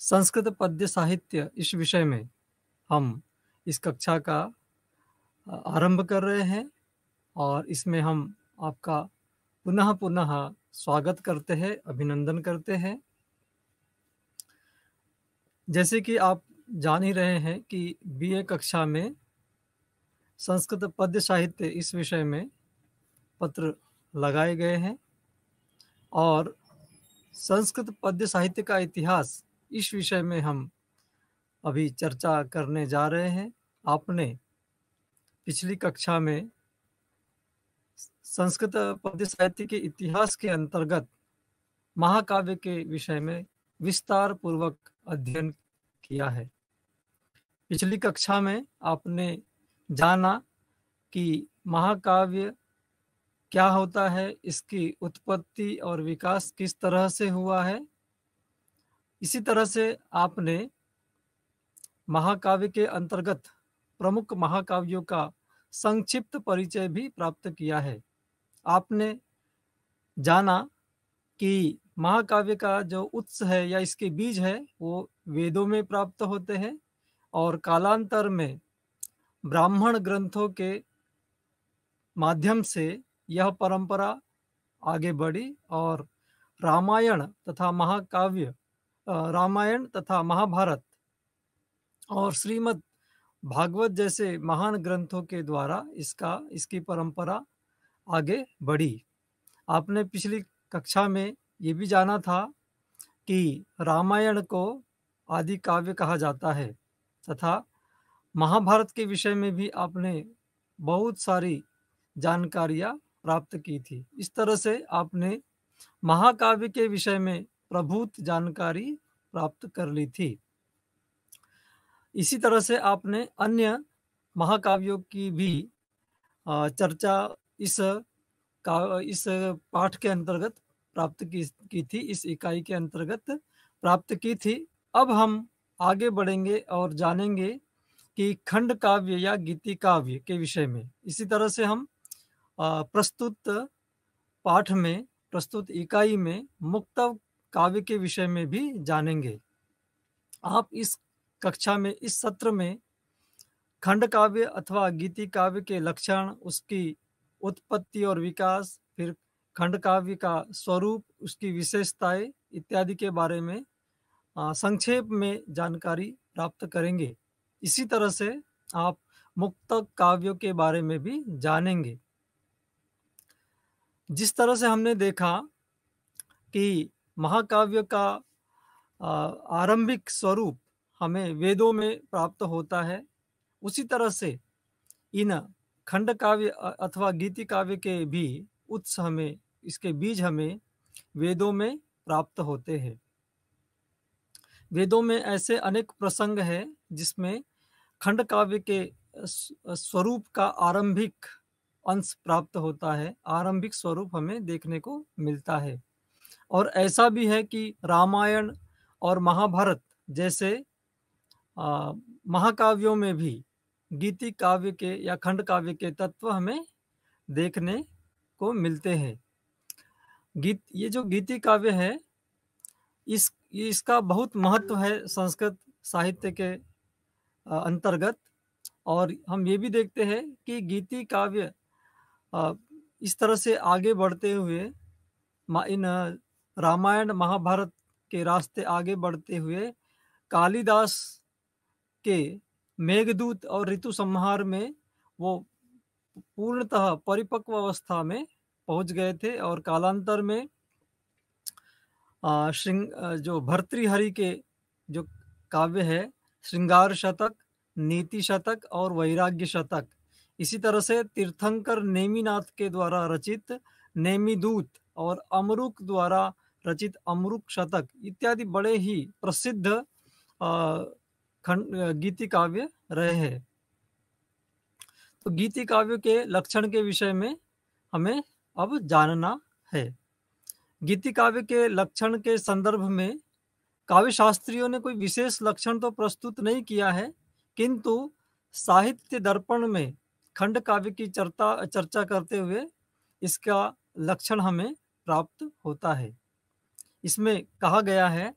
संस्कृत पद्य साहित्य इस विषय में हम इस कक्षा का आरंभ कर रहे हैं और इसमें हम आपका पुनः पुनः स्वागत करते हैं, अभिनंदन करते हैं। जैसे कि आप जान ही रहे हैं कि बीए कक्षा में संस्कृत पद्य साहित्य इस विषय में पत्र लगाए गए हैं और संस्कृत पद्य साहित्य का इतिहास इस विषय में हम अभी चर्चा करने जा रहे हैं। आपने पिछली कक्षा में संस्कृत पद्य साहित्य के इतिहास के अंतर्गत महाकाव्य के विषय में विस्तार पूर्वक अध्ययन किया है। पिछली कक्षा में आपने जाना कि महाकाव्य क्या होता है, इसकी उत्पत्ति और विकास किस तरह से हुआ है। इसी तरह से आपने महाकाव्य के अंतर्गत प्रमुख महाकाव्यों का संक्षिप्त परिचय भी प्राप्त किया है। आपने जाना कि महाकाव्य का जो उत्स है या इसके बीज है वो वेदों में प्राप्त होते हैं और कालांतर में ब्राह्मण ग्रंथों के माध्यम से यह परंपरा आगे बढ़ी और रामायण तथा महाभारत और श्रीमद् भागवत जैसे महान ग्रंथों के द्वारा इसकी परंपरा आगे बढ़ी। आपने पिछली कक्षा में ये भी जाना था कि रामायण को आदि काव्य कहा जाता है तथा महाभारत के विषय में भी आपने बहुत सारी जानकारियां प्राप्त की थी। इस तरह से आपने महाकाव्य के विषय में प्रभूत जानकारी प्राप्त कर ली थी। इसी तरह से आपने अन्य महाकाव्यों की भी चर्चा इस पाठ के अंतर्गत प्राप्त की थी, इस इकाई के अंतर्गत प्राप्त की थी। अब हम आगे बढ़ेंगे और जानेंगे कि खंड काव्य या गीति काव्य के विषय में। इसी तरह से हम प्रस्तुत इकाई में मुक्त काव्य के विषय में भी जानेंगे। आप इस कक्षा में, इस सत्र में खंड काव्य अथवा गीति काव्य के लक्षण, उसकी उत्पत्ति और विकास, फिर खंड काव्य का स्वरूप, उसकी विशेषताएं इत्यादि के बारे में संक्षेप में जानकारी प्राप्त करेंगे। इसी तरह से आप मुक्तक काव्यों के बारे में भी जानेंगे। जिस तरह से हमने देखा कि महाकाव्य का आरंभिक स्वरूप हमें वेदों में प्राप्त होता है, उसी तरह से इन खंड काव्य अथवा गीति काव्य के भी उत्स इसके बीज हमें वेदों में प्राप्त होते हैं। वेदों में ऐसे अनेक प्रसंग हैं जिसमें खंड काव्य के स्वरूप का आरंभिक अंश प्राप्त होता है, आरंभिक स्वरूप हमें देखने को मिलता है। और ऐसा भी है कि रामायण और महाभारत जैसे महाकाव्यों में भी गीति काव्य के या खंड काव्य के तत्व हमें देखने को मिलते हैं। ये जो गीति काव्य है, इसका बहुत महत्व है संस्कृत साहित्य के अंतर्गत। और हम ये भी देखते हैं कि गीति काव्य इस तरह से आगे बढ़ते हुए इन रामायण महाभारत के रास्ते आगे बढ़ते हुए कालिदास के मेघदूत और ऋतु संहार में वो पूर्णतः परिपक्व अवस्था में पहुंच गए थे और कालांतर में जो भर्तृहरि के जो काव्य है, श्रृंगार शतक, नीति शतक और वैराग्य शतक, इसी तरह से तीर्थंकर नेमिनाथ के द्वारा रचित नेमिदूत और अमरुक द्वारा रचित अमरुक शतक इत्यादि बड़े ही प्रसिद्ध गीति काव्य रहे हैं। तो गीति काव्य के लक्षण के विषय में हमें अब जानना है। गीति काव्य के लक्षण के संदर्भ में काव्य शास्त्रियों ने कोई विशेष लक्षण तो प्रस्तुत नहीं किया है, किंतु साहित्य दर्पण में खंड काव्य की चर्चा करते हुए इसका लक्षण हमें प्राप्त होता है। इसमें कहा गया है,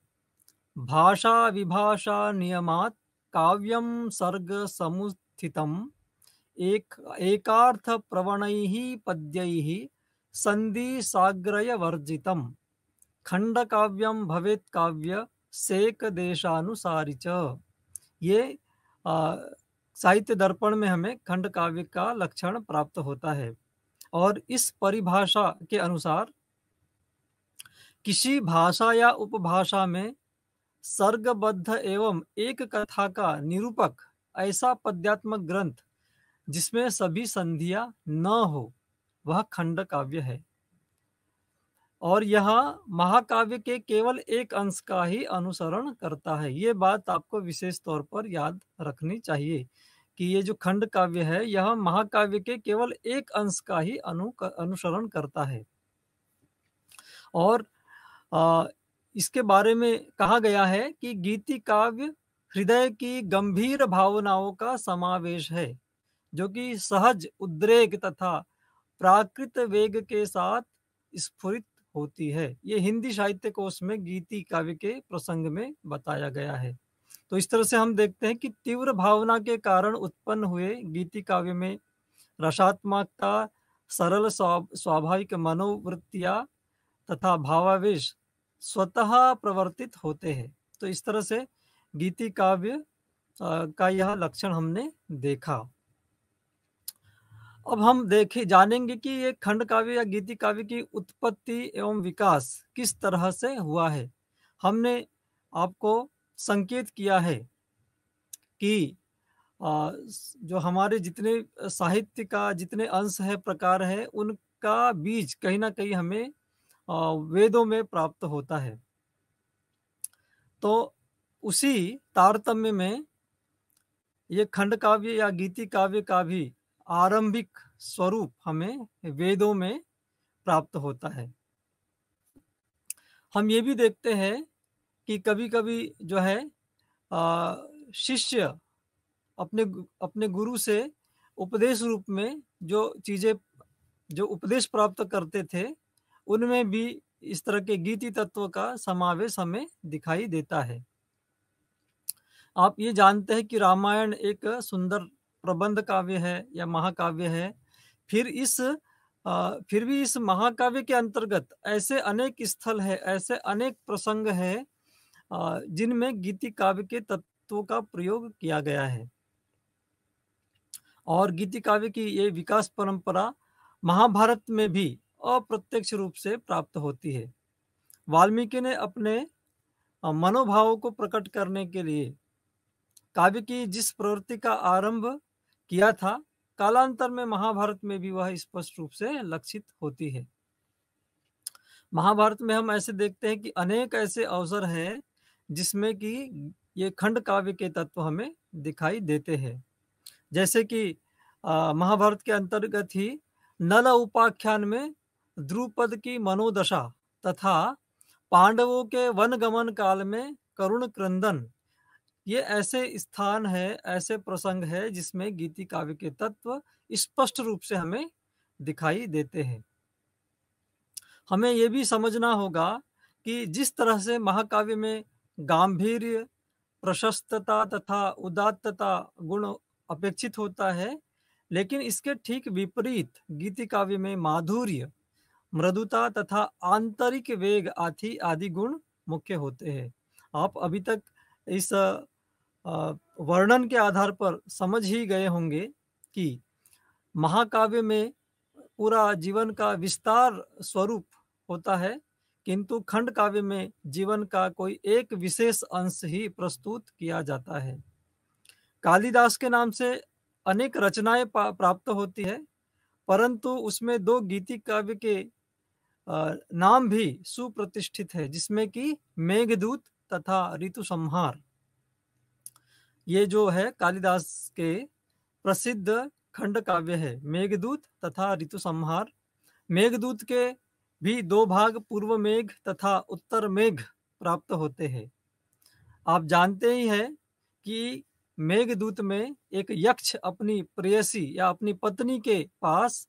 भाषा विभाषा नियमात् काव्यं सर्ग समुत्थितम् एकार्थ प्रवणैः पद्यैः संधि साग्रय वर्जितम् खंडकाव्यम भवेत् काव्य सेक देशानुसारी च। ये साहित्य दर्पण में हमें खंड काव्य का लक्षण प्राप्त होता है। और इस परिभाषा के अनुसार किसी भाषा या उपभाषा में सर्गबद्ध एवं एक कथा का निरूपक ऐसा पद्यात्मक ग्रंथ जिसमें सभी संधियां न हो, वह खंड काव्य है। और यह महाकाव्य के केवल एक अंश का ही अनुसरण करता है। ये बात आपको विशेष तौर पर याद रखनी चाहिए कि ये जो खंड काव्य है यह महाकाव्य के केवल एक अंश का ही अनुसरण करता है। और इसके बारे में कहा गया है कि गीति काव्य हृदय की गंभीर भावनाओं का समावेश है, जो कि सहज उद्रेक तथा प्राकृत वेग के साथ स्फुरित होती है। ये हिंदी साहित्य कोश में गीति काव्य के प्रसंग में बताया गया है। तो इस तरह से हम देखते हैं कि तीव्र भावना के कारण उत्पन्न हुए गीति काव्य में रसात्मकता, सरल स्वाभाविक मनोवृत्तियां तथा भावावेश स्वतः प्रवर्तित होते हैं। तो इस तरह से गीति काव्य का यह लक्षण हमने देखा। अब हम जानेंगे कि ये खंड काव्य या गीति काव्य की उत्पत्ति एवं विकास किस तरह से हुआ है। हमने आपको संकेत किया है कि जो हमारे जितने साहित्य का जितने अंश है, प्रकार है, उनका बीज कहीं ना कहीं हमें वेदों में प्राप्त होता है। तो उसी तारतम्य में ये खंड काव्य या गीति काव्य का भी आरंभिक स्वरूप हमें वेदों में प्राप्त होता है। हम ये भी देखते हैं कि कभी कभी जो है शिष्य अपने गुरु से उपदेश रूप में जो चीजें जो उपदेश प्राप्त करते थे, उनमें भी इस तरह के गीति तत्व का समावेश हमें दिखाई देता है। आप ये जानते हैं कि रामायण एक सुंदर प्रबंध काव्य है या महाकाव्य है। फिर भी इस महाकाव्य के अंतर्गत ऐसे अनेक स्थल है, ऐसे अनेक प्रसंग है जिनमें गीति काव्य के तत्वों का प्रयोग किया गया है। और गीति काव्य की ये विकास परंपरा महाभारत में भी अप्रत्यक्ष रूप से प्राप्त होती है। वाल्मीकि ने अपने मनोभावों को प्रकट करने के लिए काव्य की जिस प्रवृत्ति का आरंभ किया था, कालांतर में महाभारत में भी वह स्पष्ट रूप से लक्षित होती है। महाभारत में हम ऐसे देखते हैं कि अनेक ऐसे अवसर हैं जिसमें कि ये खंड काव्य के तत्व हमें दिखाई देते हैं। जैसे कि महाभारत के अंतर्गत ही नल उपाख्यान में द्रुपद की मनोदशा तथा पांडवों के वन गमन काल में करुण क्रंदन, ये ऐसे स्थान है, ऐसे प्रसंग है जिसमें गीति काव्य के तत्व स्पष्ट रूप से हमें दिखाई देते हैं। हमें यह भी समझना होगा कि जिस तरह से महाकाव्य में गांधीर्य, प्रशस्तता तथा उदात्तता गुण अपेक्षित होता है, लेकिन इसके ठीक विपरीत गीति काव्य में माधुर्य, मृदुता तथा आंतरिक वेग आदि गुण मुख्य होते हैं। आप अभी तक इस वर्णन के आधार पर समझ ही गए होंगे कि महाकाव्य में पूरा जीवन का विस्तार स्वरूप होता है, किंतु खंड काव्य में जीवन का कोई एक विशेष अंश ही प्रस्तुत किया जाता है। कालिदास के नाम से अनेक रचनाएं प्राप्त होती है, परंतु उसमें दो गीति काव्य के नाम भी सुप्रतिष्ठित है, जिसमें कि मेघदूत तथा ऋतु संहार। ये जो है कालिदास के प्रसिद्ध खंड काव्य है, मेघदूत तथा ऋतु संहार। मेघदूत के भी दो भाग, पूर्व मेघ तथा उत्तर मेघ प्राप्त होते हैं। आप जानते ही हैं कि मेघदूत में एक यक्ष अपनी प्रेयसी या अपनी पत्नी के पास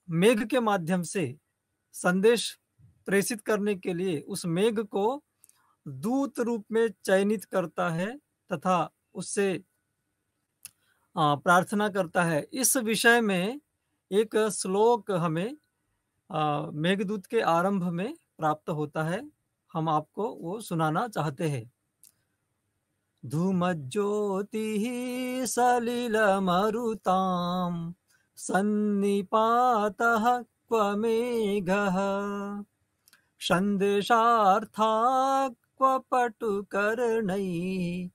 मेघ के माध्यम से संदेश प्रेषित करने के लिए उस मेघ को दूत रूप में चयनित करता है तथा उससे प्रार्थना करता है। इस विषय में एक श्लोक हमें मेघदूत के आरंभ में प्राप्त होता है। हम आपको वो सुनाना चाहते हैं। धूमज्योतिः सलिलमरुतां सन्निपातः क्व मेघः संदेशार्था क्व पटुकर्णैः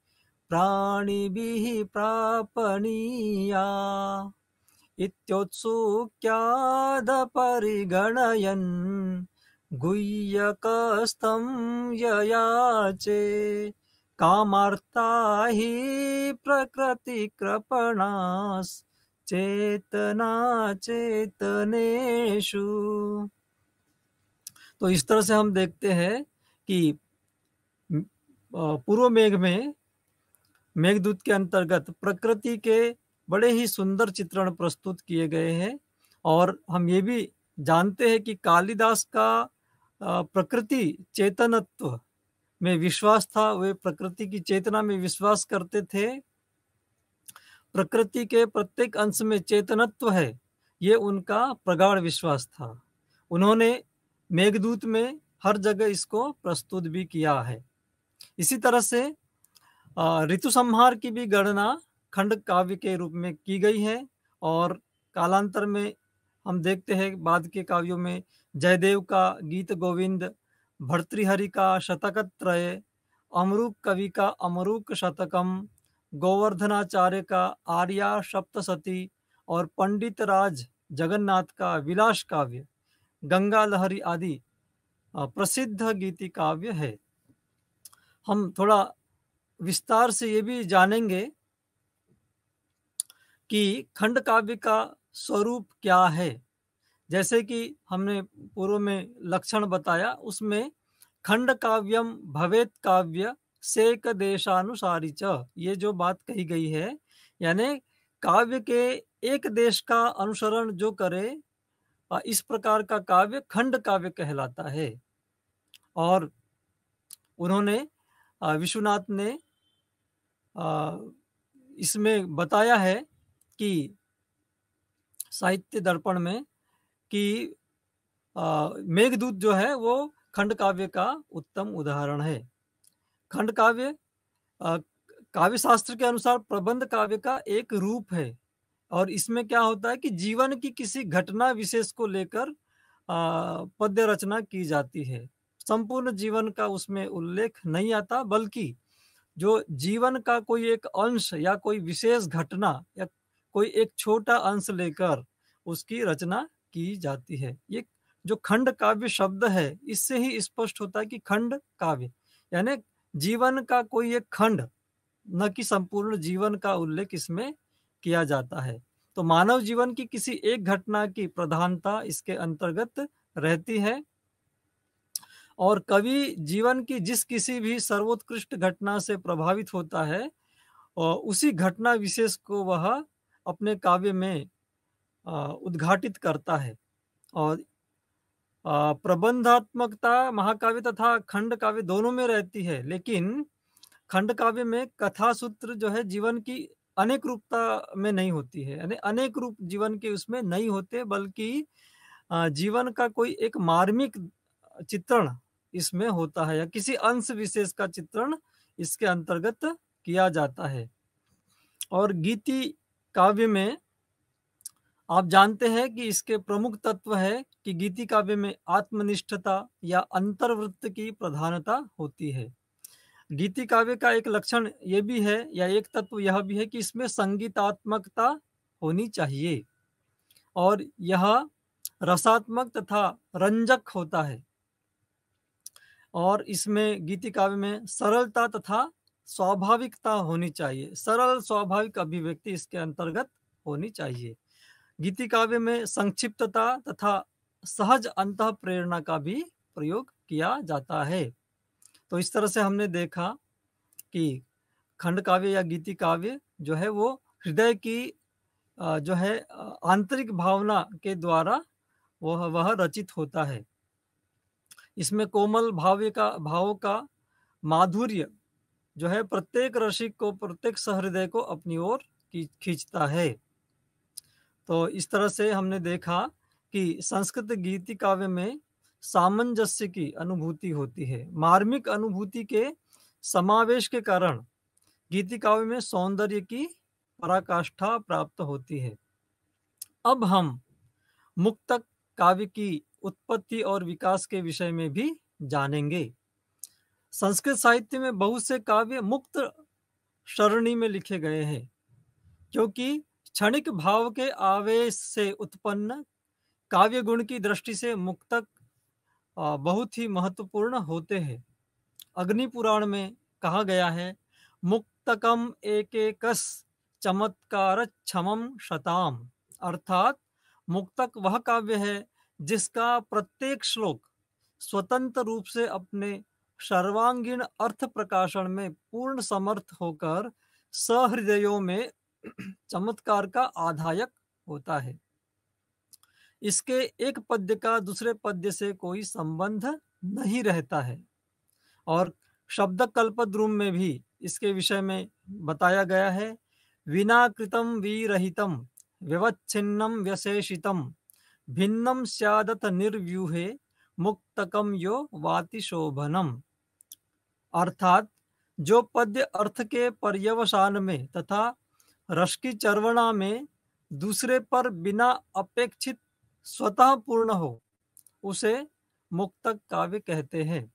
प्राणिभिः प्रापणीया इत्योत्सुक्यादपरिगणयन् गुह्यकस्तं ययाचे कामार्ता हि प्रकृतिकृपणाश्चेतना चेतनेषु। तो इस तरह से हम देखते हैं कि पूर्व मेघ में मेघदूत के अंतर्गत प्रकृति के बड़े ही सुंदर चित्रण प्रस्तुत किए गए हैं। और हम ये भी जानते हैं कि कालिदास का प्रकृति चेतनत्व में विश्वास था। वे प्रकृति की चेतना में विश्वास करते थे। प्रकृति के प्रत्येक अंश में चेतनत्व है, ये उनका प्रगाढ़ विश्वास था। उन्होंने मेघदूत में हर जगह इसको प्रस्तुत भी किया है। इसी तरह से ऋतु संहार की भी गणना खंड काव्य के रूप में की गई है। और कालांतर में हम देखते हैं बाद के काव्यों में जयदेव का गीत गोविंद, भर्तृहरि का शतकत्रय, अमरूक कवि का अमरूक शतकम, गोवर्धनाचार्य का आर्या सप्तशती और पंडित राज जगन्नाथ का विलास काव्य, गंगा लहरी आदि प्रसिद्ध गीति काव्य है। हम थोड़ा विस्तार से ये भी जानेंगे कि खंड काव्य का स्वरूप क्या है। जैसे कि हमने पूर्व में लक्षण बताया, उसमें खंड काव्यम भवेत काव्य सेक देशानुसारी च, ये जो बात कही गई है, यानी काव्य के एक देश का अनुसरण जो करे, इस प्रकार का काव्य खंड काव्य कहलाता है। और उन्होंने विश्वनाथ ने इसमें बताया है कि साहित्य दर्पण में कि मेघदूत जो है वो खंड काव्य का उत्तम उदाहरण है। खंड काव्य काव्य शास्त्र के अनुसार प्रबंध काव्य का एक रूप है। और इसमें क्या होता है कि जीवन की किसी घटना विशेष को लेकर पद्य रचना की जाती है। संपूर्ण जीवन का उसमें उल्लेख नहीं आता, बल्कि जो जीवन का कोई एक अंश या कोई विशेष घटना या कोई एक छोटा अंश लेकर उसकी रचना की जाती है। ये जो खंड काव्य शब्द है, इससे ही स्पष्ट होता है कि खंड काव्य यानी जीवन का कोई एक खंड, न कि संपूर्ण जीवन का उल्लेख इसमें किया जाता है। तो मानव जीवन की किसी एक घटना की प्रधानता इसके अंतर्गत रहती है। और कवि जीवन की जिस किसी भी सर्वोत्कृष्ट घटना से प्रभावित होता है, और उसी घटना विशेष को वह अपने काव्य में उद्घाटित करता है। और प्रबंधात्मकता महाकाव्य तथा खंड काव्य दोनों में रहती है, लेकिन खंड काव्य में कथा सूत्र जो है जीवन की अनेक रूपता में नहीं होती है, यानी अनेक रूप जीवन के उसमें नहीं होते, बल्कि जीवन का कोई एक मार्मिक चित्रण इसमें होता है या किसी अंश विशेष का चित्रण इसके अंतर्गत किया जाता है। और गीति काव्य में आप जानते हैं कि इसके प्रमुख तत्व है कि गीति काव्य में आत्मनिष्ठता या अंतर्वृत्त की प्रधानता होती है। गीति काव्य का एक लक्षण ये भी है या एक तत्व यह भी है कि इसमें संगीतात्मकता होनी चाहिए और यह रसात्मक तथा रंजक होता है। और इसमें गीति काव्य में सरलता तथा स्वाभाविकता होनी चाहिए, सरल स्वाभाविक अभिव्यक्ति इसके अंतर्गत होनी चाहिए। गीति काव्य में संक्षिप्तता तथा सहज अंतः प्रेरणा का भी प्रयोग किया जाता है। तो इस तरह से हमने देखा कि खंड काव्य या गीति काव्य जो है वो हृदय की जो है आंतरिक भावना के द्वारा वह रचित होता है। इसमें कोमल भावों का माधुर्य जो है प्रत्येक रसिक को, प्रत्येक सहृदय को अपनी ओर खींचता है। तो इस तरह से हमने देखा कि संस्कृत गीति काव्य में सामंजस्य की अनुभूति होती है। मार्मिक अनुभूति के समावेश के कारण गीति काव्य में सौंदर्य की पराकाष्ठा प्राप्त होती है। अब हम मुक्तक काव्य की उत्पत्ति और विकास के विषय में भी जानेंगे। संस्कृत साहित्य में बहुत से काव्य मुक्त सरणी में लिखे गए हैं, क्योंकि क्षणिक भाव के आवेश से उत्पन्न काव्य गुण की दृष्टि से मुक्तक बहुत ही महत्वपूर्ण होते हैं। अग्नि पुराण में कहा गया है, मुक्तकम एकेकस चमत्कार क्षमम शताम, अर्थात मुक्तक वह काव्य है जिसका प्रत्येक श्लोक स्वतंत्र रूप से अपने सर्वांगीण अर्थ प्रकाशन में पूर्ण समर्थ होकर सहृदयों में चमत्कार का आधायक होता है। इसके एक पद्य का दूसरे पद्य से कोई संबंध नहीं रहता है। और शब्द कल्पद्रुम में भी इसके विषय में बताया गया है, विना कृतम विरहितम व्यवच्छिन्नम व्यशेषितम भिन्नम स्यादत निर्व्यूहे मुक्तकम यो वाति शोभनम, अर्थात जो पद्य अर्थ के पर्यवसान में तथा रस की चर्वणा में दूसरे पर बिना अपेक्षित स्वतः पूर्ण हो, उसे मुक्तक काव्य कहते हैं।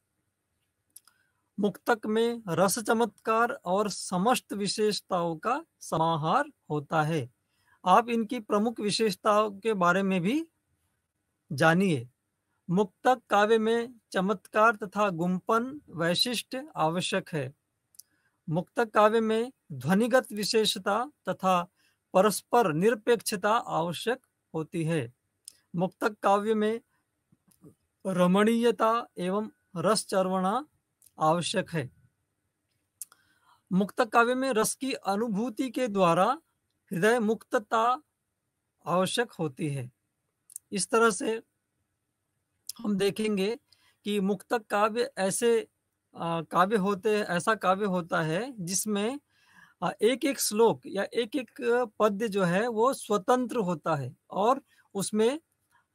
मुक्तक में रस चमत्कार और समस्त विशेषताओं का समाहार होता है। आप इनकी प्रमुख विशेषताओं के बारे में भी जानिए। मुक्तक काव्य में चमत्कार तथा गुंपन वैशिष्ट्य आवश्यक है। मुक्तक काव्य में ध्वनिगत विशेषता तथा परस्पर निरपेक्षता आवश्यक होती है। मुक्तक काव्य में रमणीयता एवं रस चर्वणा आवश्यक है। मुक्तक काव्य में रस की अनुभूति के द्वारा हृदय मुक्तता आवश्यक होती है। इस तरह से हम देखेंगे कि मुक्तक काव्य ऐसे काव्य होते हैं, ऐसा काव्य होता है जिसमें एक एक श्लोक या एक एक पद्य जो है वो स्वतंत्र होता है और उसमें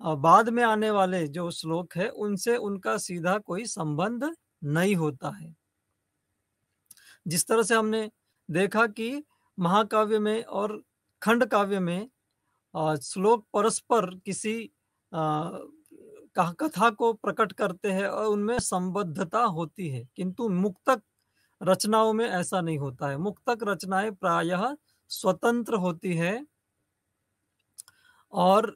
बाद में आने वाले जो श्लोक है उनसे उनका सीधा कोई संबंध नहीं होता है। जिस तरह से हमने देखा कि महाकाव्य में और खंड काव्य में श्लोक परस्पर किसी कथा को प्रकट करते हैं और उनमें संबद्धता होती है, किंतु मुक्तक रचनाओं में ऐसा नहीं होता है। मुक्तक रचनाएं प्रायः स्वतंत्र होती है और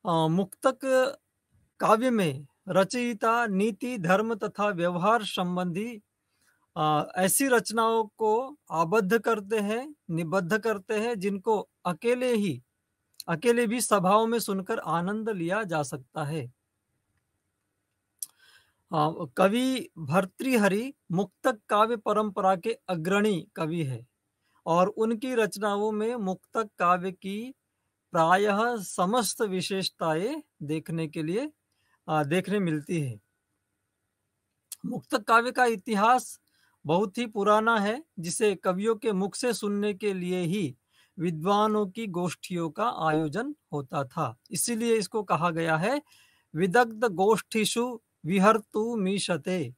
मुक्तक काव्य में रचयिता नीति, धर्म तथा व्यवहार संबंधी ऐसी रचनाओं को आबद्ध करते हैं, निबद्ध करते हैं, जिनको अकेले भी सभाओं में सुनकर आनंद लिया जा सकता है। कवि भर्तृहरि मुक्तक काव्य परंपरा के अग्रणी कवि है और उनकी रचनाओं में मुक्तक काव्य की प्रायः समस्त विशेषताएं देखने मिलती है। मुक्तक काव्य का इतिहास बहुत ही पुराना है, जिसे कवियों के मुख से सुनने के लिए ही विद्वानों की गोष्ठियों का आयोजन होता था। इसीलिए इसको कहा गया है विदग्ध गोष्ठीषु विहर्तु मीशते।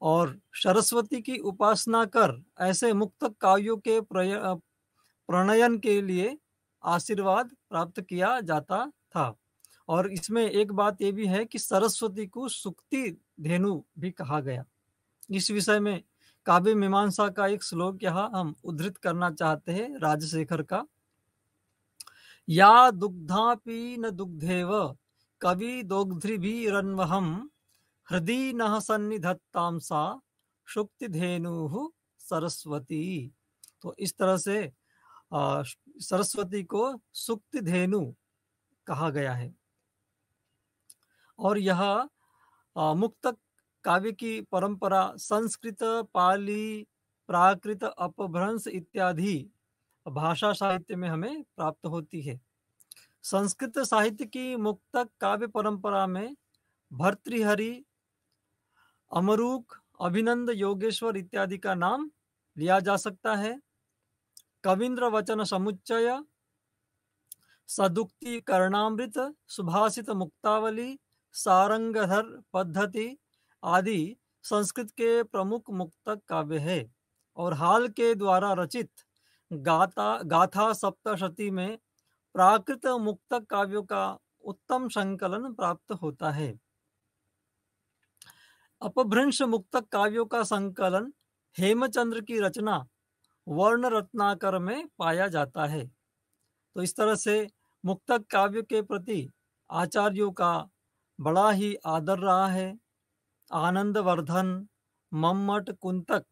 और सरस्वती की उपासना कर ऐसे मुक्तक काव्यों के प्रणयन के लिए आशीर्वाद प्राप्त किया जाता था। और इसमें एक बात ये भी है कि सरस्वती को सुक्ति धेनु भी कहा गया। इस विषय में काव्य मीमांसा का एक श्लोक यहाँ हम उद्धृत करना चाहते हैं, राजशेखर का। या दुग्धापि न दुग्धेव कवि दोग्ध्रिभिरन्वहं हृदि नः सन्निधत्तां सा शुक्ति धेनु सरस्वती। तो इस तरह से सरस्वती को सुक्ति धेनु कहा गया है। और यह मुक्तक काव्य की परंपरा संस्कृत, पाली, प्राकृत, अपभ्रंश इत्यादि भाषा साहित्य में हमें प्राप्त होती है। संस्कृत साहित्य की मुक्तक काव्य परंपरा में भर्तृहरि, अमरूक अभिनंद, योगेश्वर इत्यादि का नाम लिया जा सकता है। कवींद्र वचन समुच्चय, सदुक्ति कर्णामृत, सुभाषित मुक्तावली, सारंगधर पद्धति आदि संस्कृत के प्रमुख मुक्तक काव्य है और हाल के द्वारा रचित गाथा सप्तशती में प्राकृत मुक्तक काव्यों का उत्तम संकलन प्राप्त होता है। अपभ्रंश मुक्तक काव्यों का संकलन हेमचंद्र की रचना वर्ण रत्नाकर में पाया जाता है। तो इस तरह से मुक्तक काव्य के प्रति आचार्यों का बड़ा ही आदर रहा है। आनंदवर्धन, मम्मट, कुंतक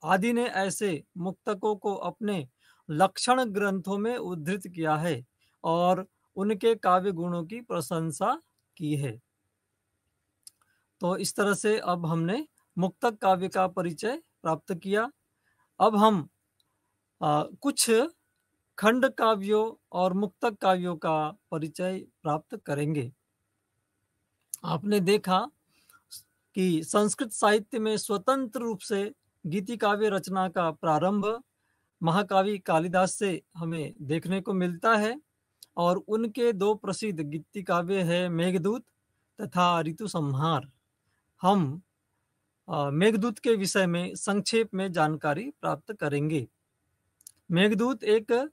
आदि ने ऐसे मुक्तकों को अपने लक्षण ग्रंथों में उद्धृत किया है और उनके काव्य गुणों की प्रशंसा की है। तो इस तरह से अब हमने मुक्तक काव्य का परिचय प्राप्त किया। अब हम कुछ खंड काव्यों और मुक्तक काव्यों का परिचय प्राप्त करेंगे। आपने देखा कि संस्कृत साहित्य में स्वतंत्र रूप से गीति काव्य रचना का प्रारंभ महाकवि कालिदास से हमें देखने को मिलता है और उनके दो प्रसिद्ध गीति काव्य है मेघदूत तथा ऋतु संहार। हम मेघदूत के विषय में संक्षेप में जानकारी प्राप्त करेंगे। मेघदूत एक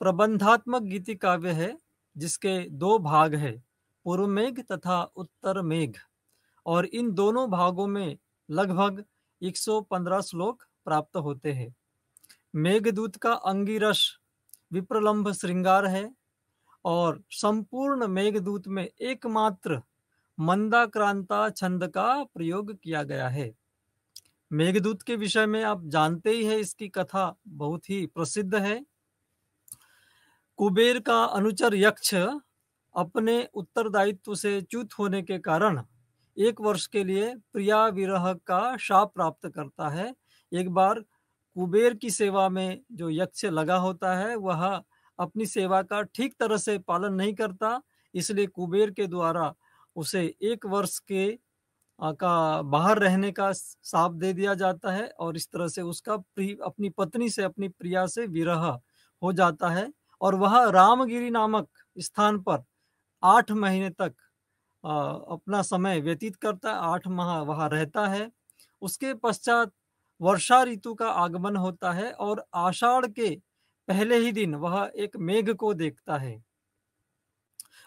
प्रबंधात्मक गीति काव्य है जिसके दो भाग है, पूर्व मेघ तथा उत्तर मेघ, और इन दोनों भागों में लगभग 115 श्लोक प्राप्त होते हैं। मेघदूत का अंगिरस विप्रलंभ श्रृंगार है और संपूर्ण मेघदूत में एकमात्र मंदाक्रांता छंद का प्रयोग किया गया है। मेघदूत के विषय में आप जानते ही हैं, इसकी कथा बहुत ही प्रसिद्ध है। कुबेर का अनुचर यक्ष अपने उत्तरदायित्व से च्युत होने के कारण 1 वर्ष के लिए प्रिया विरह का शाप प्राप्त करता है। एक बार कुबेर की सेवा में जो यक्ष लगा होता है वह अपनी सेवा का ठीक तरह से पालन नहीं करता, इसलिए कुबेर के द्वारा उसे 1 वर्ष के का बाहर रहने का शाप दे दिया जाता है और इस तरह से उसका अपनी पत्नी से, अपनी प्रिया से विरह हो जाता है और वह रामगिरी नामक स्थान पर 8 महीने तक अपना समय व्यतीत करता है, 8 माह वहाँ रहता है। उसके पश्चात वर्षा ऋतु का आगमन होता है और आषाढ़ के पहले ही दिन वह एक मेघ को देखता है।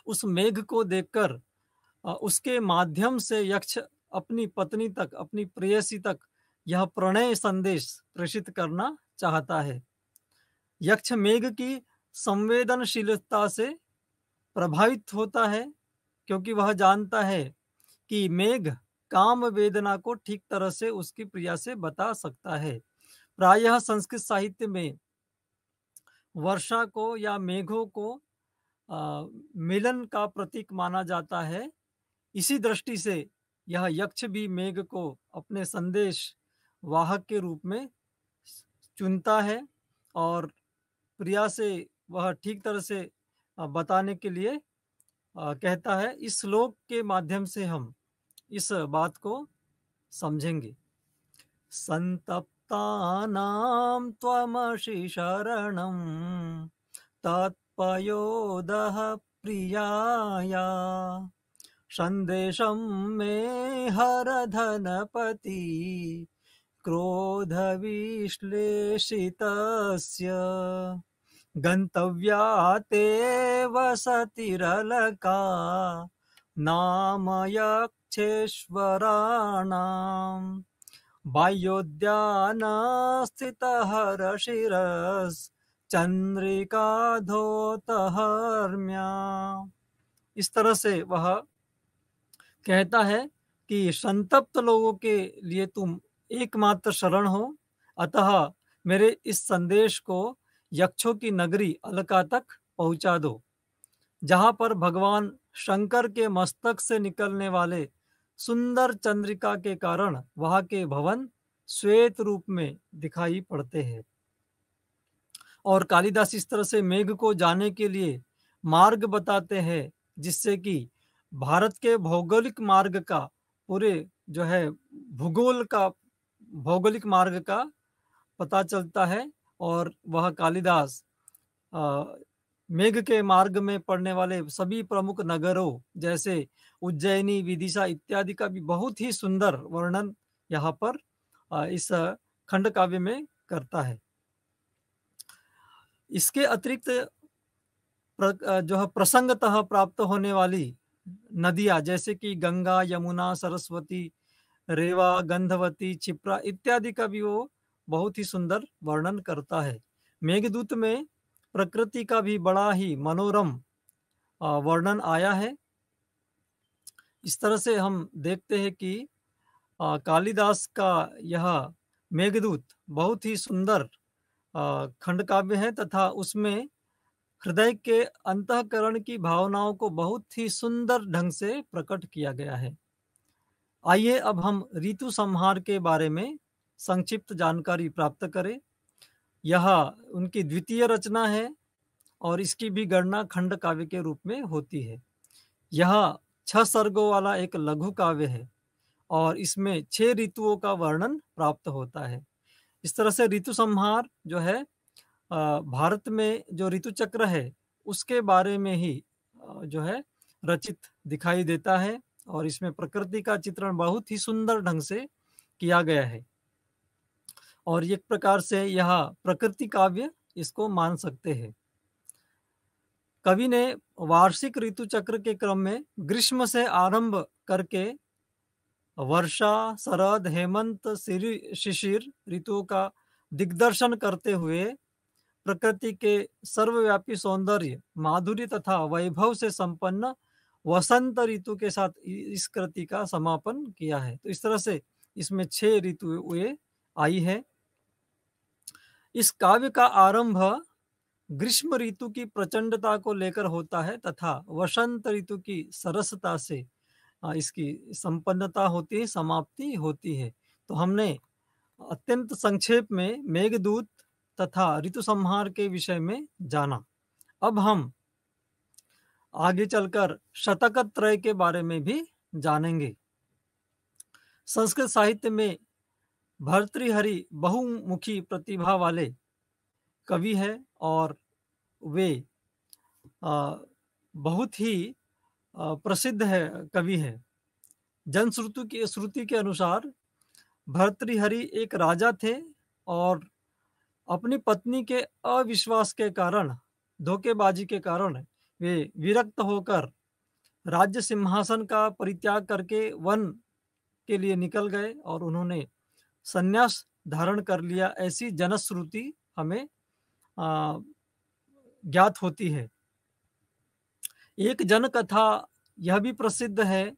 उस मेघ को देखकर उसके माध्यम से यक्ष अपनी पत्नी तक, अपनी प्रेयसी तक यह प्रणय संदेश प्रेषित करना चाहता है। यक्ष मेघ की संवेदनशीलता से प्रभावित होता है क्योंकि वह जानता है कि मेघ काम वेदना को ठीक तरह से उसकी प्रिया से बता सकता है। प्रायः संस्कृत साहित्य में वर्षा को या मेघों को मिलन का प्रतीक माना जाता है। इसी दृष्टि से यह यक्ष भी मेघ को अपने संदेश वाहक के रूप में चुनता है और प्रिया से वह ठीक तरह से बताने के लिए कहता है। इस श्लोक के माध्यम से हम इस बात को समझेंगे। संतप्तानां त्वमसि शरणं तत्पयोदः प्रियाया संदेशं मे हर धनपति क्रोधविश्लेषितस्य गन्तव्या ते वसतिरलका नाम यक्षेश्वराणां बाह्योद्यानस्थितहरशिरश्चन्द्रिकाधोतहर्म्या। इस तरह से वह कहता है कि संतप्त लोगों के लिए तुम एकमात्र शरण हो, अतः मेरे इस संदेश को यक्षों की नगरी अलका तक पहुंचा दो, जहां पर भगवान शंकर के मस्तक से निकलने वाले सुंदर चंद्रिका के कारण वहां के भवन श्वेत रूप में दिखाई पड़ते हैं। और कालिदास इस तरह से मेघ को जाने के लिए मार्ग बताते हैं, जिससे कि भारत के भौगोलिक मार्ग का, पूरे जो है भूगोल का भौगोलिक मार्ग का पता चलता है और वह कालिदास मेघ के मार्ग में पड़ने वाले सभी प्रमुख नगरों जैसे उज्जैनी, विदिशा इत्यादि का भी बहुत ही सुंदर वर्णन यहाँ पर इस खंड काव्य में करता है। इसके अतिरिक्त जो है प्रसंगतः प्राप्त होने वाली नदियां जैसे कि गंगा, यमुना, सरस्वती, रेवा, गंधवती, क्षिप्रा इत्यादि का भी वो बहुत ही सुंदर वर्णन करता है। मेघदूत में प्रकृति का भी बड़ा ही मनोरम वर्णन आया है। इस तरह से हम देखते हैं कि कालिदास का यह मेघदूत बहुत ही सुंदर खंड काव्य है तथा उसमें हृदय के अंतःकरण की भावनाओं को बहुत ही सुंदर ढंग से प्रकट किया गया है। आइए अब हम ऋतु संहार के बारे में संक्षिप्त जानकारी प्राप्त करें। यह उनकी द्वितीय रचना है और इसकी भी गणना खंड काव्य के रूप में होती है। यह 6 सर्गों वाला एक लघु काव्य है और इसमें 6 ऋतुओं का वर्णन प्राप्त होता है। इस तरह से ऋतु संहार जो है भारत में जो ऋतु चक्र है उसके बारे में ही जो है रचित दिखाई देता है और इसमें प्रकृति का चित्रण बहुत ही सुंदर ढंग से किया गया है और एक प्रकार से यह प्रकृति काव्य इसको मान सकते हैं। कवि ने वार्षिक ऋतु चक्र के क्रम में ग्रीष्म से आरंभ करके वर्षा, शरद, हेमंत, शिशिर ऋतुओं का दिग्दर्शन करते हुए प्रकृति के सर्वव्यापी सौंदर्य, माधुर्य तथा वैभव से संपन्न वसंत ऋतु के साथ इस कृति का समापन किया है। तो इस तरह से इसमें 6 ऋतुएं आई है। इस काव्य का आरंभ ग्रीष्म ऋतु की प्रचंडता को लेकर होता है तथा वसंत ऋतु की सरसता से इसकी संपन्नता होती है, समाप्ति होती है। तो हमने अत्यंत संक्षेप में मेघदूत तथा ऋतु संहार के विषय में जाना। अब हम आगे चलकर शतक त्रय के बारे में भी जानेंगे। संस्कृत साहित्य में भर्तृहरि बहुमुखी प्रतिभा वाले कवि है और वे बहुत ही प्रसिद्ध है कवि है। जनश्रुति के अनुसार भर्तृहरि एक राजा थे और अपनी पत्नी के अविश्वास के कारण, धोखेबाजी के कारण वे विरक्त होकर राज्य सिंहासन का परित्याग करके वन के लिए निकल गए और उन्होंने संन्यास धारण कर लिया। ऐसी जनश्रुति हमें ज्ञात होती है। एक जन कथा यह भी प्रसिद्ध है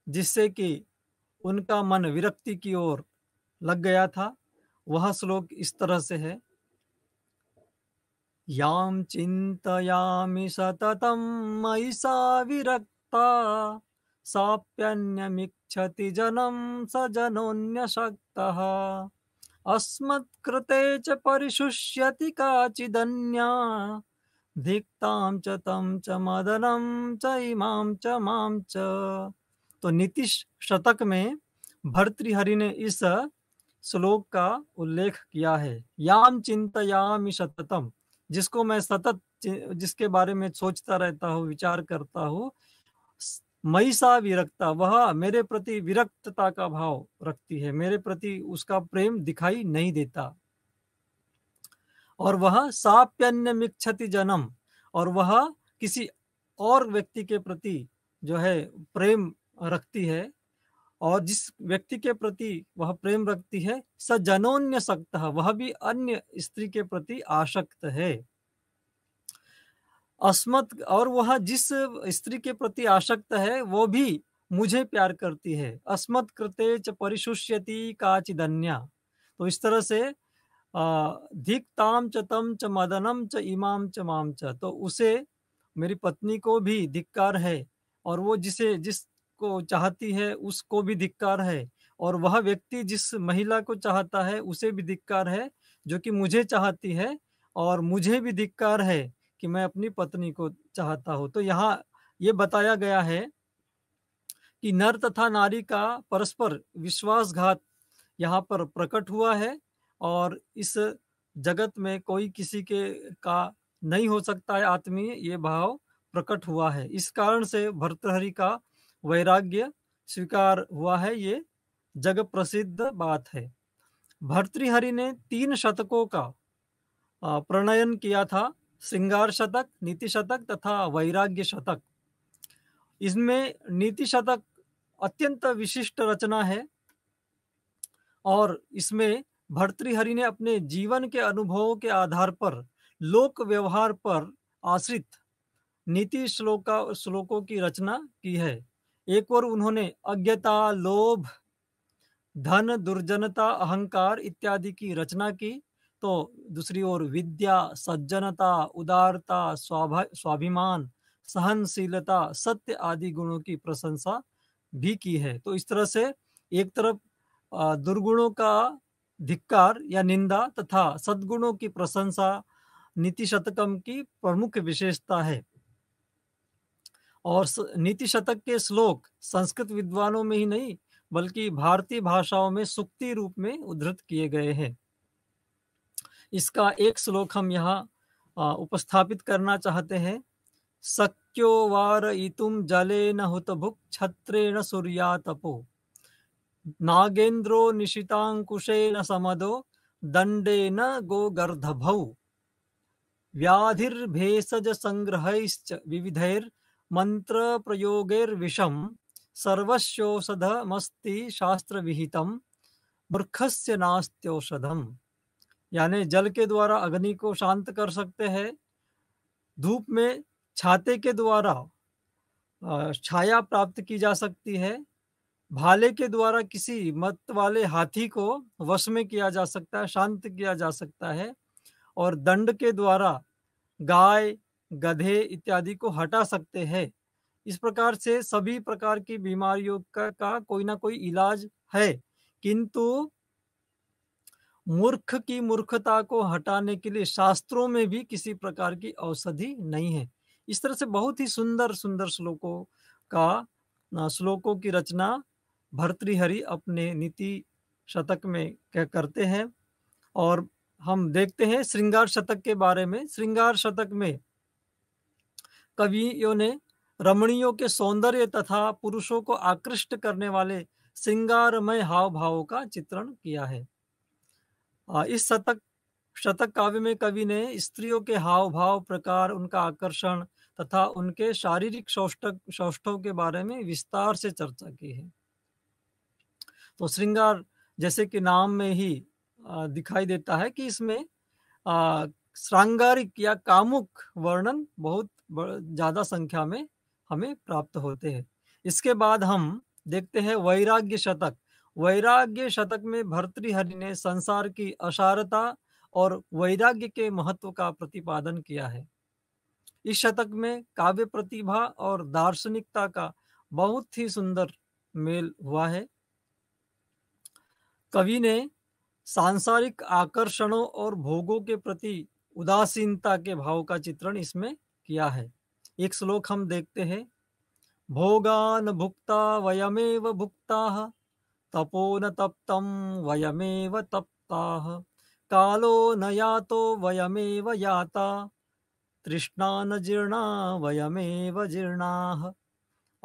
जिससे कि उनका मन विरक्ति की ओर लग गया था। वह श्लोक इस तरह से है, याम चिंतयामि सततं मयि सा विरक्ता साप्यन्यमिच्छति जनं स जनोऽन्यशक्तः अस्मत्कृते च परिशुष्यति काचिदन्या धिक्तां च तं च मदनं च इमां च मां च। तो नीतिश शतक में भर्तृहरि ने इस श्लोक का उल्लेख किया है। याम चिंतयामि सततम, जिसको मैं सतत जिसके बारे में सोचता रहता हूँ, विचार करता हूँ, मयि सा विरक्ता, वह मेरे प्रति विरक्तता का भाव रखती है, मेरे प्रति उसका प्रेम दिखाई नहीं देता। और वह साप्यन्यमिच्छति जनम, और वह किसी और व्यक्ति के प्रति जो है प्रेम रखती है, और जिस व्यक्ति के प्रति वह प्रेम रखती है स जनोन्यसक्तः, वह भी अन्य स्त्री के प्रति आसक्त है। अस्मत्, और वह जिस स्त्री के प्रति आसक्त है वो भी मुझे प्यार करती है। अस्मत् कृते च परिशुष्यति काचिदन्या, तो इस तरह से धिक्ताम च तम च मदनम च इमाम च माम च, तो उसे, मेरी पत्नी को भी धिक्कार है और वो जिसको चाहती है उसको भी धिक्कार है, और वह व्यक्ति जिस महिला को चाहता है उसे भी धिक्कार है जो कि मुझे चाहती है, और मुझे भी धिक्कार है कि मैं अपनी पत्नी को चाहता हूं। तो यहाँ ये बताया गया है कि नर तथा नारी का परस्पर विश्वासघात यहाँ पर प्रकट हुआ है और इस जगत में कोई किसी के का नहीं हो सकता है आत्मीय, ये भाव प्रकट हुआ है। इस कारण से भर्तृहरि का वैराग्य स्वीकार हुआ है, ये जग प्रसिद्ध बात है। भर्तृहरि ने 3 शतकों का प्रणयन किया था, श्रृंगार शतक, नीति शतक तथा वैराग्य शतक। इसमें नीति शतक अत्यंत विशिष्ट रचना है और इसमें भर्तृहरि ने अपने जीवन के अनुभवों के आधार पर लोक व्यवहार पर आश्रित नीति श्लोकों की रचना की है। एक और उन्होंने अज्ञता, लोभ, धन, दुर्जनता, अहंकार इत्यादि की रचना की, तो दूसरी ओर विद्या, सज्जनता, उदारता, स्वाभिमान, सहनशीलता, सत्य आदि गुणों की प्रशंसा भी की है। तो इस तरह से एक तरफ दुर्गुणों का धिक्कार या निंदा तथा सद्गुणों की प्रशंसा नीति शतकम की प्रमुख विशेषता है। और नीति शतक के श्लोक संस्कृत विद्वानों में ही नहीं बल्कि भारतीय भाषाओं में सूक्ति रूप में उद्धृत किए गए हैं। इसका एक श्लोक हम यहाँ उपस्थापित करना चाहते हैं। शक्यो वारयितुं जलेन हुतभुक् छत्रेण सूर्यातपो नागेन्द्रो निशितांकुशेन समदो दंडेन गोगर्धभौ व्याधिर्भेषज संग्रहैश्च विविधैर् मंत्र प्रयोगैर्विषम सर्वस्योषधमस्ति शास्त्र विहितम मूर्खस्य नास्त्यौषधम। यानी जल के द्वारा अग्नि को शांत कर सकते हैं, धूप में छाते के द्वारा छाया प्राप्त की जा सकती है, भाले के द्वारा किसी मत वाले हाथी को वश में किया जा सकता है, शांत किया जा सकता है, और दंड के द्वारा गाय, गधे इत्यादि को हटा सकते हैं। इस प्रकार से सभी प्रकार की बीमारियों का कोई ना कोई इलाज है, किंतु मूर्ख की मूर्खता को हटाने के लिए शास्त्रों में भी किसी प्रकार की औषधि नहीं है। इस तरह से बहुत ही सुंदर सुंदर श्लोकों की रचना भर्तृहरि अपने नीति शतक में करते हैं। और हम देखते हैं श्रृंगार शतक के बारे में। श्रृंगार शतक में कवियों ने रमणियों के सौंदर्य तथा पुरुषों को आकृष्ट करने वाले श्रृंगारमय हाव भावों का चित्रण किया है। इस शतक काव्य में कवि ने स्त्रियों के हाव भाव, प्रकार, उनका आकर्षण तथा उनके शारीरिक सौष्ठव के बारे में विस्तार से चर्चा की है। तो श्रृंगार जैसे कि नाम में ही दिखाई देता है कि इसमें श्रृंगारिक या कामुक वर्णन बहुत ज्यादा संख्या में हमें प्राप्त होते हैं। इसके बाद हम देखते हैं वैराग्य शतक। वैराग्य शतक में भर्तृहरि ने संसार की असारता और वैराग्य के महत्व का प्रतिपादन किया है। इस शतक में काव्य प्रतिभा और दार्शनिकता का बहुत ही सुंदर मेल हुआ है। कवि ने सांसारिक आकर्षणों और भोगों के प्रति उदासीनता के भाव का चित्रण इसमें किया है। एक श्लोक हम देखते हैं। भोगान भुक्ता वयमेव भुक्ताः तपो न तप्तं वयमेव तप्ताः कालो न यातो वयमेव याता तृष्णा न जीर्णा वयमेव जीर्णाः।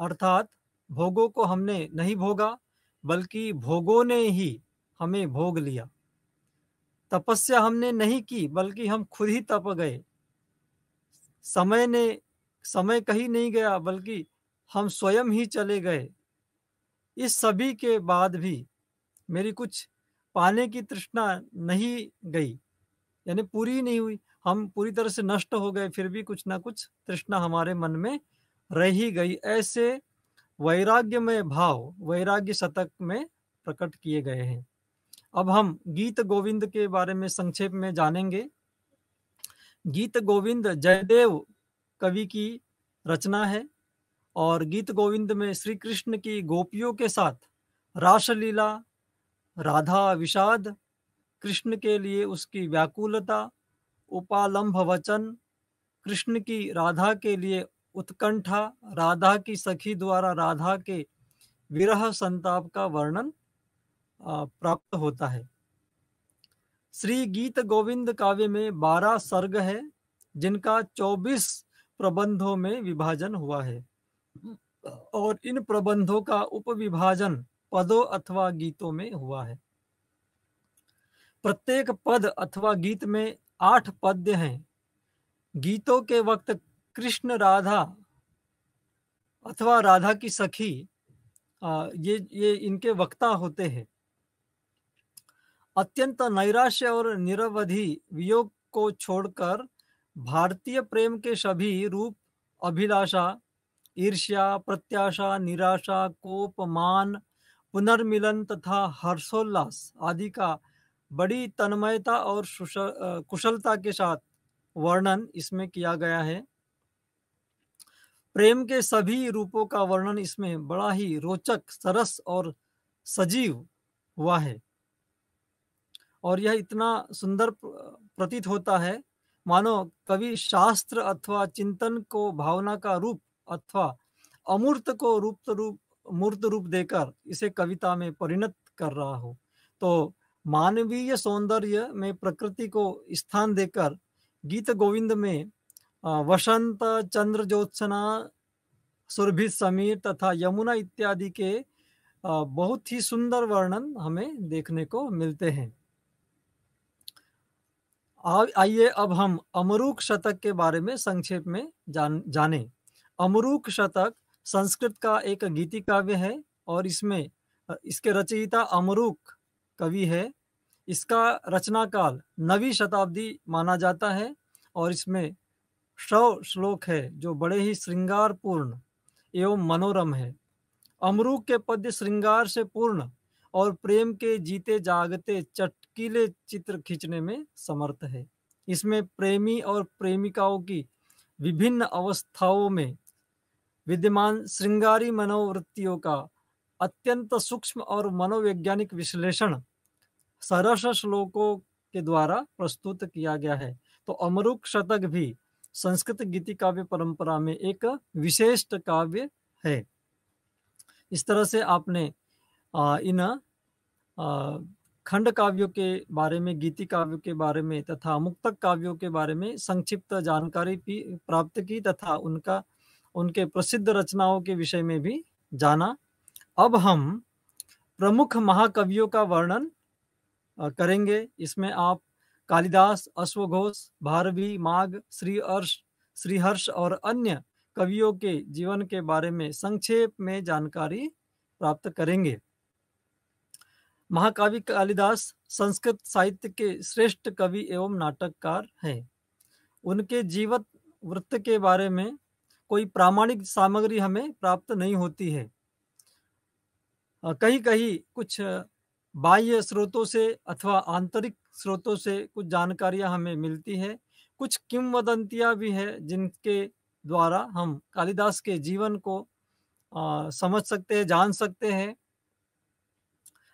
अर्थात भोगों को हमने नहीं भोगा बल्कि भोगों ने ही हमें भोग लिया। तपस्या हमने नहीं की बल्कि हम खुद ही तप गए। समय कहीं नहीं गया बल्कि हम स्वयं ही चले गए। इस सभी के बाद भी मेरी कुछ पाने की तृष्णा नहीं गई, यानी पूरी नहीं हुई। हम पूरी तरह से नष्ट हो गए, फिर भी कुछ ना कुछ तृष्णा हमारे मन में रह ही गई। ऐसे वैराग्यमय भाव वैराग्य शतक में प्रकट किए गए हैं। अब हम गीत गोविंद के बारे में संक्षेप में जानेंगे। गीत गोविंद जयदेव कवि की रचना है और गीत गोविंद में श्री कृष्ण की गोपियों के साथ रासलीला, राधा विषाद, कृष्ण के लिए उसकी व्याकुलता, उपालंभ वचन, कृष्ण की राधा के लिए उत्कंठा, राधा की सखी द्वारा राधा के विरह संताप का वर्णन प्राप्त होता है। श्री गीत गोविंद काव्य में 12 सर्ग है, जिनका 24 प्रबंधों में विभाजन हुआ है, और इन प्रबंधों का उपविभाजन पदों अथवा गीतों में हुआ है। प्रत्येक पद अथवा गीत में 8 पद्य हैं। गीतों के वक्त कृष्ण राधा अथवा राधा की सखी ये इनके वक्ता होते हैं। अत्यंत नैराश्य और निरवधि वियोग को छोड़कर भारतीय प्रेम के सभी रूप, अभिलाषा, ईर्ष्या, प्रत्याशा, निराशा, कोप, मान, पुनर्मिलन तथा हर्षोल्लास आदि का बड़ी तन्मयता और कुशलता के साथ वर्णन इसमें किया गया है। प्रेम के सभी रूपों का वर्णन इसमें बड़ा ही रोचक, सरस और सजीव हुआ है, और यह इतना सुंदर प्रतीत होता है मानो कवि शास्त्र अथवा चिंतन को भावना का रूप अथवा अमूर्त को मूर्त रूप देकर इसे कविता में परिणत कर रहा हो। तो मानवीय सौंदर्य में प्रकृति को स्थान देकर गीत गोविंद में वसंत, चंद्र ज्योत्सना, सुरभि समीर तथा यमुना इत्यादि के बहुत ही सुंदर वर्णन हमें देखने को मिलते हैं। आइए अब हम अमरूक शतक के बारे में संक्षेप में जानें। अमरूक शतक संस्कृत का एक गीति काव्य है, और इसमें इसके रचयिता अमरूक कवि है। इसका रचना काल 9वीं शताब्दी माना जाता है, और इसमें 100 श्लोक है जो बड़े ही श्रृंगारपूर्ण एवं मनोरम है। अमरूक के पद्य श्रृंगार से पूर्ण और प्रेम के जीते जागते चटकीले चित्र खींचने में समर्थ है। इसमें प्रेमी और प्रेमिकाओं की विभिन्न अवस्थाओं में विद्यमान श्रृंगारी मनोवृत्तियों का अत्यंत सूक्ष्म और मनोवैज्ञानिक विश्लेषण सरस श्लोकों के द्वारा प्रस्तुत किया गया है। तो अमरूक शतक भी संस्कृत गीति काव्य परंपरा में एक विशिष्ट काव्य है। इस तरह से आपने इन खंड काव्यों के बारे में, गीति काव्यों के बारे में तथा मुक्तक काव्यों के बारे में संक्षिप्त जानकारी प्राप्त की तथा उनके प्रसिद्ध रचनाओं के विषय में भी जाना। अब हम प्रमुख महाकवियों का वर्णन करेंगे। इसमें आप कालिदास, अश्वघोष, भारवी, माघ, श्रीहर्ष और अन्य कवियों के जीवन के बारे में संक्षेप में जानकारी प्राप्त करेंगे। महाकवि कालिदास संस्कृत साहित्य के श्रेष्ठ कवि एवं नाटककार हैं। उनके जीवन वृत्त के बारे में कोई प्रामाणिक सामग्री हमें प्राप्त नहीं होती है। कहीं कहीं कुछ बाह्य स्रोतों से अथवा आंतरिक स्रोतों से कुछ जानकारियां हमें मिलती है। कुछ किंवदंतियां भी है जिनके द्वारा हम कालिदास के जीवन को समझ सकते हैं, जान सकते हैं।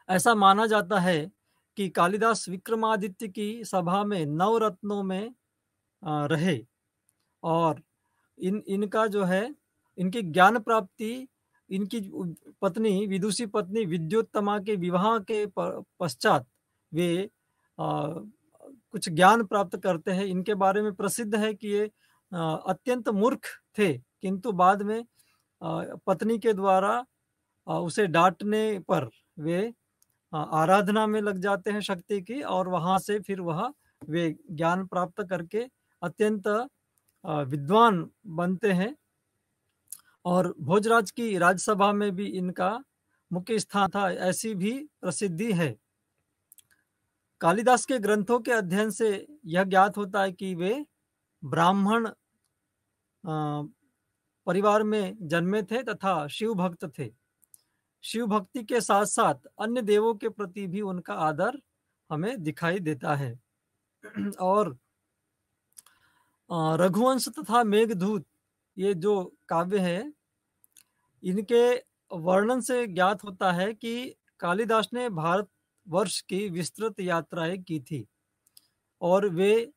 ऐसा माना जाता है कि कालिदास विक्रमादित्य की सभा में नवरत्नों में रहे, और इनका जो है, इनकी ज्ञान प्राप्ति इनकी पत्नी, विदुषी पत्नी विद्योत्तमा के विवाह के पश्चात वे कुछ ज्ञान प्राप्त करते हैं। इनके बारे में प्रसिद्ध है कि ये अत्यंत मूर्ख थे, किंतु बाद में पत्नी के द्वारा उसे डांटने पर वे आराधना में लग जाते हैं शक्ति की, और वहां से फिर वे ज्ञान प्राप्त करके अत्यंत विद्वान बनते हैं। और भोजराज की राजसभा में भी इनका मुख्य स्थान था, ऐसी भी प्रसिद्धि है। कालिदास के ग्रंथों के अध्ययन से यह ज्ञात होता है कि वे ब्राह्मण परिवार में जन्मे थे तथा शिव भक्त थे। शिव भक्ति के साथ साथ अन्य देवों के प्रति भी उनका आदर हमें दिखाई देता है। और रघुवंश तथा मेघदूत, ये जो काव्य है, इनके वर्णन से ज्ञात होता है कि कालिदास ने भारत वर्ष की विस्तृत यात्राएं की थी, और वे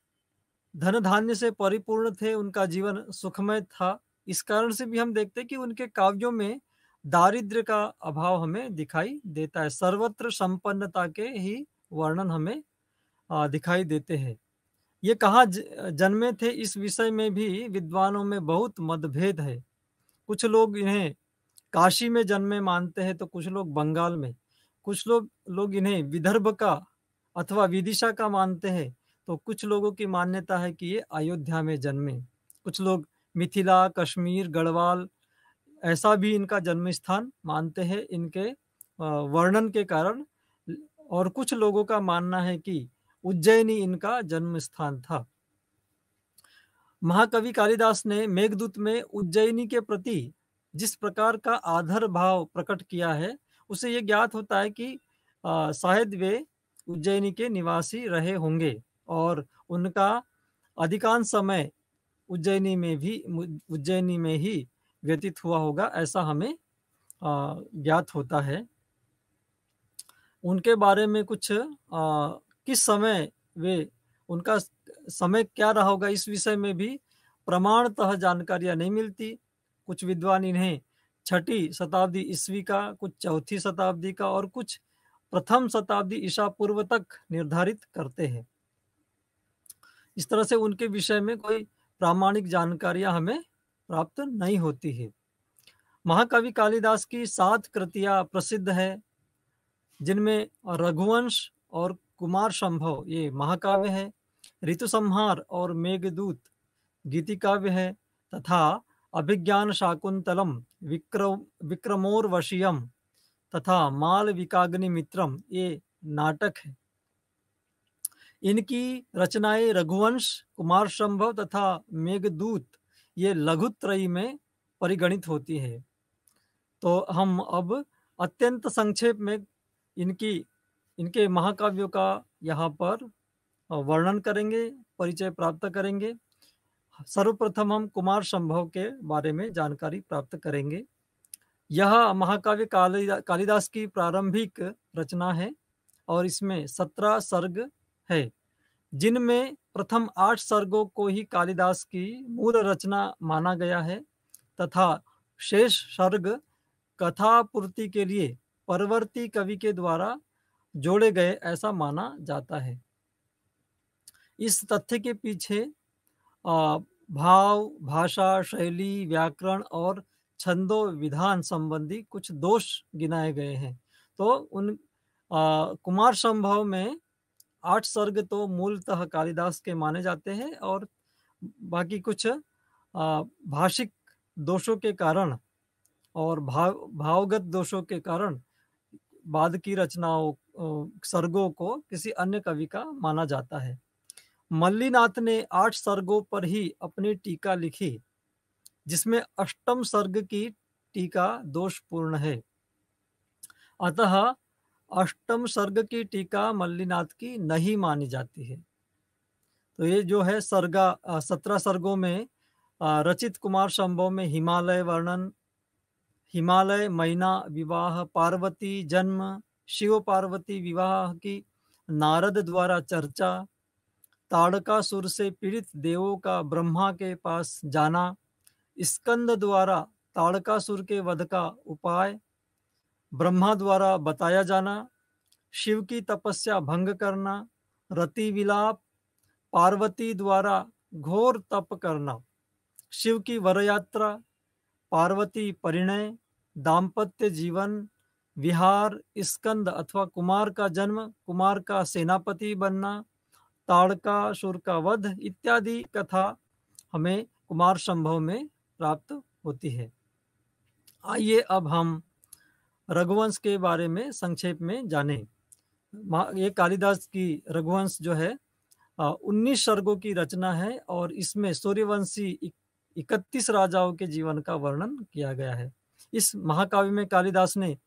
धन धान्य से परिपूर्ण थे, उनका जीवन सुखमय था। इस कारण से भी हम देखते हैं कि उनके काव्यों में दारिद्र्य का अभाव हमें दिखाई देता है। सर्वत्र संपन्नता के ही वर्णन हमें दिखाई देते हैं। ये कहाँ जन्मे थे, इस विषय में भी विद्वानों में बहुत मतभेद है। कुछ लोग इन्हें काशी में जन्मे मानते हैं, तो कुछ लोग बंगाल में, कुछ लोग इन्हें विदर्भ का अथवा विदिशा का मानते हैं, तो कुछ लोगों की मान्यता है कि ये अयोध्या में जन्मे। कुछ लोग मिथिला, कश्मीर, गढ़वाल ऐसा भी इनका जन्म स्थान मानते हैं इनके वर्णन के कारण। और कुछ लोगों का मानना है कि उज्जैनी इनका जन्म स्थान था। महाकवि कालिदास ने मेघदूत में उज्जैनी के प्रति जिस प्रकार का आदर भाव प्रकट किया है, उसे ये ज्ञात होता है कि शायद वे उज्जैनी के निवासी रहे होंगे और उनका अधिकांश समय उज्जैनी में ही व्यतीत हुआ होगा, ऐसा हमें ज्ञात होता है। उनके बारे में कुछ किस समय उनका समय क्या रहा होगा, इस विषय में भी प्रमाणतः जानकारियां नहीं मिलती। कुछ विद्वान इन्हें 6ठी शताब्दी ईस्वी का, कुछ 4ठी शताब्दी का और कुछ प्रथम शताब्दी ईसा पूर्व तक निर्धारित करते हैं। इस तरह से उनके विषय में कोई प्रामाणिक जानकारियां हमें प्राप्त नहीं होती है। महाकवि कालिदास की 7 कृतियां प्रसिद्ध है, जिनमें रघुवंश और कुमार संभव ये महाकाव्य है, ऋतुसंहार और मेघदूत गीति काव्य है, तथा अभिज्ञान शाकुंतलम, विक्रमोर्वशीयम तथा मालविकाग्निमित्रम ये नाटक है। इनकी रचनाएं रघुवंश, कुमार संभव तथा मेघदूत ये लघुत्रयी में परिगणित होती है। तो हम अब अत्यंत संक्षेप में इनके महाकाव्यों का यहाँ पर वर्णन करेंगे, परिचय प्राप्त करेंगे। सर्वप्रथम हम कुमार संभव के बारे में जानकारी प्राप्त करेंगे। यह महाकाव्य कालिदास की प्रारंभिक रचना है और इसमें 17 सर्ग है, जिनमें प्रथम 8 सर्गों को ही कालिदास की मूल रचना माना गया है तथा शेष सर्ग कथा पूर्ति के लिए परवर्ती कवि के द्वारा जोड़े गए ऐसा माना जाता है। इस तथ्य के पीछे भाव, भाषा, शैली, व्याकरण और छंदो विधान संबंधी कुछ दोष गिनाए गए हैं। तो उन कुमार संभव में 8 सर्ग तो मूलतः कालिदास के माने जाते हैं और बाकी कुछ भाषिक दोषों के कारण और भावगत दोषों के कारण बाद की रचनाओं सर्गों को किसी अन्य कवि का माना जाता है। मल्लीनाथ ने 8 सर्गों पर ही अपनी टीका लिखी, जिसमें अष्टम सर्ग की टीका दोषपूर्ण है। अतः अष्टम सर्ग की टीका मल्लीनाथ की नहीं मानी जाती है। तो ये जो है 17 सर्गों में रचित कुमार संभव में हिमालय वर्णन, हिमालय मैना विवाह, पार्वती जन्म, शिव पार्वती विवाह की नारद द्वारा चर्चा, ताड़कासुर से पीड़ित देवों का ब्रह्मा के पास जाना, स्कंद द्वारा ताड़कासुर के वध का उपाय ब्रह्मा द्वारा बताया जाना, शिव की तपस्या भंग करना, रति विलाप, पार्वती द्वारा घोर तप करना, शिव की वरयात्रा, पार्वती परिणय, दाम्पत्य जीवन, विहार, स्कंद अथवा कुमार का जन्म, कुमार का सेनापति बनना, ताड़कासुर का वध इत्यादि कथा हमें कुमार संभव में प्राप्त होती है। आइए अब हम रघुवंश के बारे में संक्षेप में जानें। ये कालिदास की रघुवंश जो है 19 सर्गों की रचना है और इसमें सूर्यवंशी 31 राजाओं के जीवन का वर्णन किया गया है। इस महाकाव्य में कालिदास ने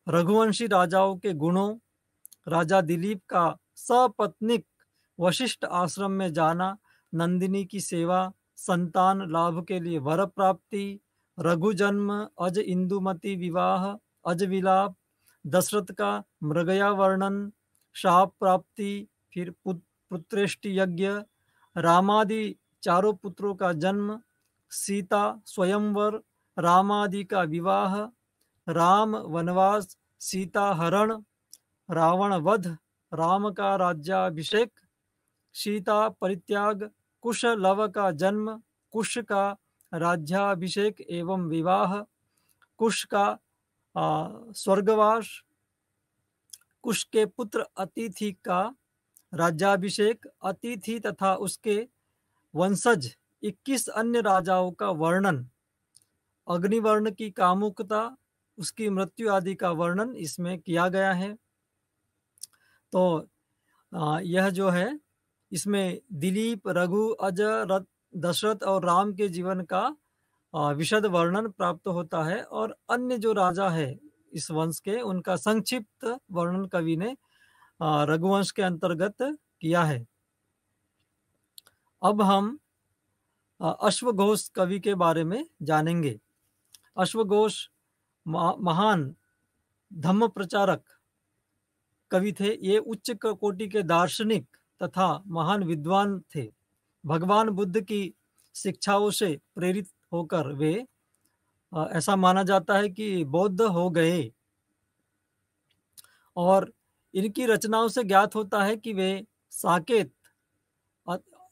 रघुवंशी राजाओं के गुणों, राजा दिलीप का सपत्नीक वशिष्ठ आश्रम में जाना, नंदिनी की सेवा, संतान लाभ के लिए वर प्राप्ति, रघु जन्म, अज इंदुमती विवाह, अज विलाप, दशरथ का मृगया वर्णन, शाप प्राप्ति, फिर पुत्रेष्टि यज्ञ, रामादि चारों पुत्रों का जन्म, सीता स्वयंवर, रामादि का विवाह, राम वनवास, सीता हरण, रावण वध, राम का राज्याभिषेक, सीता परित्याग, कुश लव का जन्म, कुश का राज्याभिषेक एवं विवाह, कुश का स्वर्गवास, कुश के पुत्र अतिथि का राज्याभिषेक, अतिथि तथा उसके वंशज 21 अन्य राजाओं का वर्णन, अग्निवर्ण की कामुकता, उसकी मृत्यु आदि का वर्णन इसमें किया गया है। तो यह जो है इसमें दिलीप, रघु, अज, दशरथ और राम के जीवन का विशद वर्णन प्राप्त होता है और अन्य जो राजा है इस वंश के उनका संक्षिप्त वर्णन कवि ने रघुवंश के अंतर्गत किया है। अब हम अश्वघोष कवि के बारे में जानेंगे। अश्वघोष महान धम्म प्रचारक कवि थे। ये उच्च कोटि के दार्शनिक तथा महान विद्वान थे। भगवान बुद्ध की शिक्षाओं से प्रेरित होकर वे ऐसा माना जाता है कि बौद्ध हो गए और इनकी रचनाओं से ज्ञात होता है कि वे साकेत,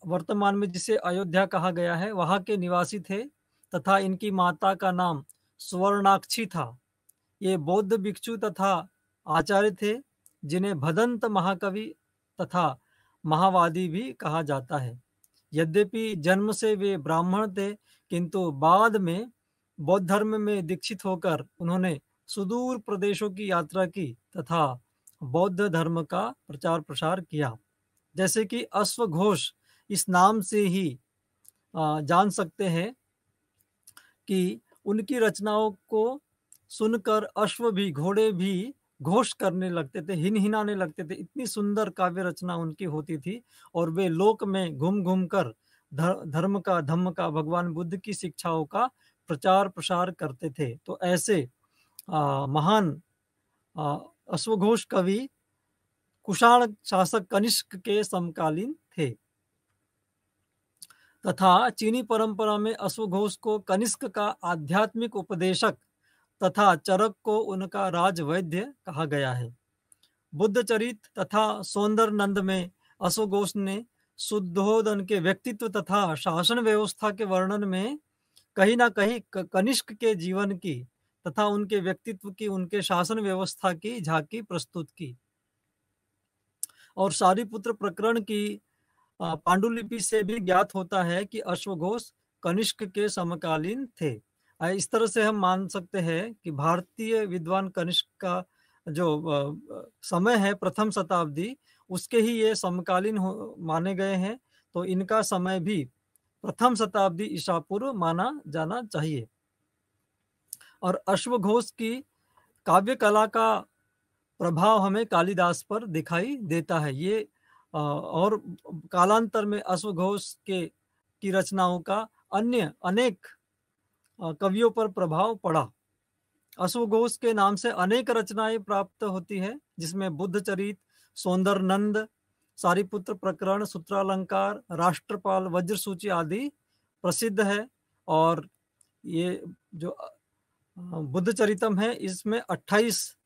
वर्तमान में जिसे अयोध्या कहा गया है, वहां के निवासी थे तथा इनकी माता का नाम सुवर्णाक्षी था। ये बौद्ध भिक्षु तथा आचार्य थे जिन्हें भदंत महाकवि तथा महावादी भी कहा जाता है। यद्यपि जन्म से वे ब्राह्मण थे, किंतु बाद में बौद्ध धर्म में दीक्षित होकर उन्होंने सुदूर प्रदेशों की यात्रा की तथा बौद्ध धर्म का प्रचार प्रसार किया। जैसे कि अश्वघोष इस नाम से ही जान सकते हैं कि उनकी रचनाओं को सुनकर अश्व भी, घोड़े भी घोष करने लगते थे, हिनहिनाने लगते थे। इतनी सुंदर काव्य रचना उनकी होती थी और वे लोक में घूम घूम कर धर्म का, धम्म का, भगवान बुद्ध की शिक्षाओं का प्रचार प्रसार करते थे। तो ऐसे महान अश्वघोष कवि कुषाण शासक कनिष्क के समकालीन थे तथा चीनी परंपरा में अश्वघोष को कनिष्क का आध्यात्मिक उपदेशक तथा चरक को उनका राजवैद्य कहा गया है। बुद्धचरित तथा सौंदर्य नंद में अश्वघोष ने शुद्धोदन के व्यक्तित्व तथा शासन व्यवस्था के वर्णन में कहीं ना कहीं कनिष्क के जीवन की तथा उनके व्यक्तित्व की, उनके शासन व्यवस्था की झांकी प्रस्तुत की। और सारिपुत्र प्रकरण की पांडुलिपि से भी ज्ञात होता है कि अश्वघोष कनिष्क के समकालीन थे। इस तरह से हम मान सकते हैं कि भारतीय विद्वान कनिष्क का जो समय है प्रथम शताब्दी, उसके ही ये समकालीन माने गए हैं। तो इनका समय भी प्रथम शताब्दी ईसा पूर्व माना जाना चाहिए। और अश्वघोष की काव्य कला का प्रभाव हमें कालिदास पर दिखाई देता है। ये और कालांतर में अश्वघोष की रचनाओं का अन्य अनेक कवियों पर प्रभाव पड़ा। अश्वघोष के नाम से अनेक रचनाएं प्राप्त होती है, जिसमें बुद्धचरित, सौंदर्य नंद, सारिपुत्र प्रकरण, सूत्रालंकार, राष्ट्रपाल, वज्रसूची आदि प्रसिद्ध है। और ये जो बुद्धचरितम है इसमें 28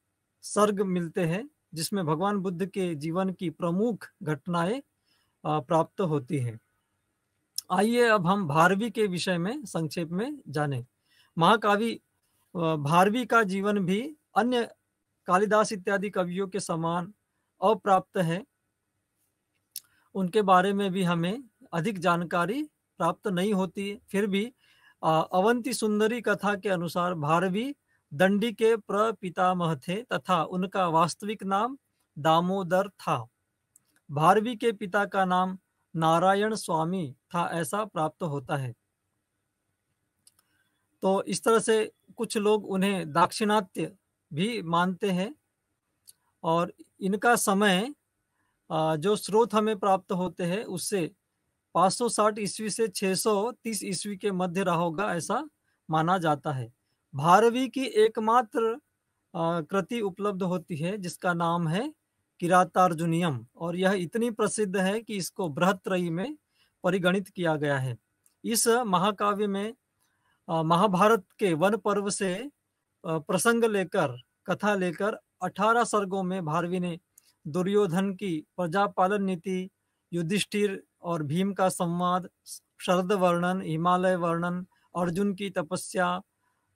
सर्ग मिलते हैं, जिसमें भगवान बुद्ध के जीवन की प्रमुख घटनाएं प्राप्त होती हैं। आइए अब हम भारवी के विषय में संक्षेप में जानें। महाकाव्य भारवी का जीवन भी अन्य कालिदास इत्यादि कवियों के समान अप्राप्त है। उनके बारे में भी हमें अधिक जानकारी प्राप्त नहीं होती। फिर भी अवंती सुंदरी कथा के अनुसार भारवी दंडी के प्रपितामह थे तथा उनका वास्तविक नाम दामोदर था। भारवी के पिता का नाम नारायण स्वामी था, ऐसा प्राप्त होता है। तो इस तरह से कुछ लोग उन्हें दाक्षिणात्य भी मानते हैं। और इनका समय जो स्रोत हमें प्राप्त होते हैं उससे 560 ईस्वी से 630 ईस्वी के मध्य रहा होगा, ऐसा माना जाता है। भारवी की एकमात्र कृति उपलब्ध होती है जिसका नाम है किरातार्जुनीयम, और यह इतनी प्रसिद्ध है कि इसको बृहत्त्रयी में परिगणित किया गया है। इस महाकाव्य में महाभारत के वन पर्व से प्रसंग लेकर, कथा लेकर 18 सर्गों में भारवी ने दुर्योधन की प्रजापालन नीति, युधिष्ठिर और भीम का संवाद, शरद वर्णन, हिमालय वर्णन, अर्जुन की तपस्या,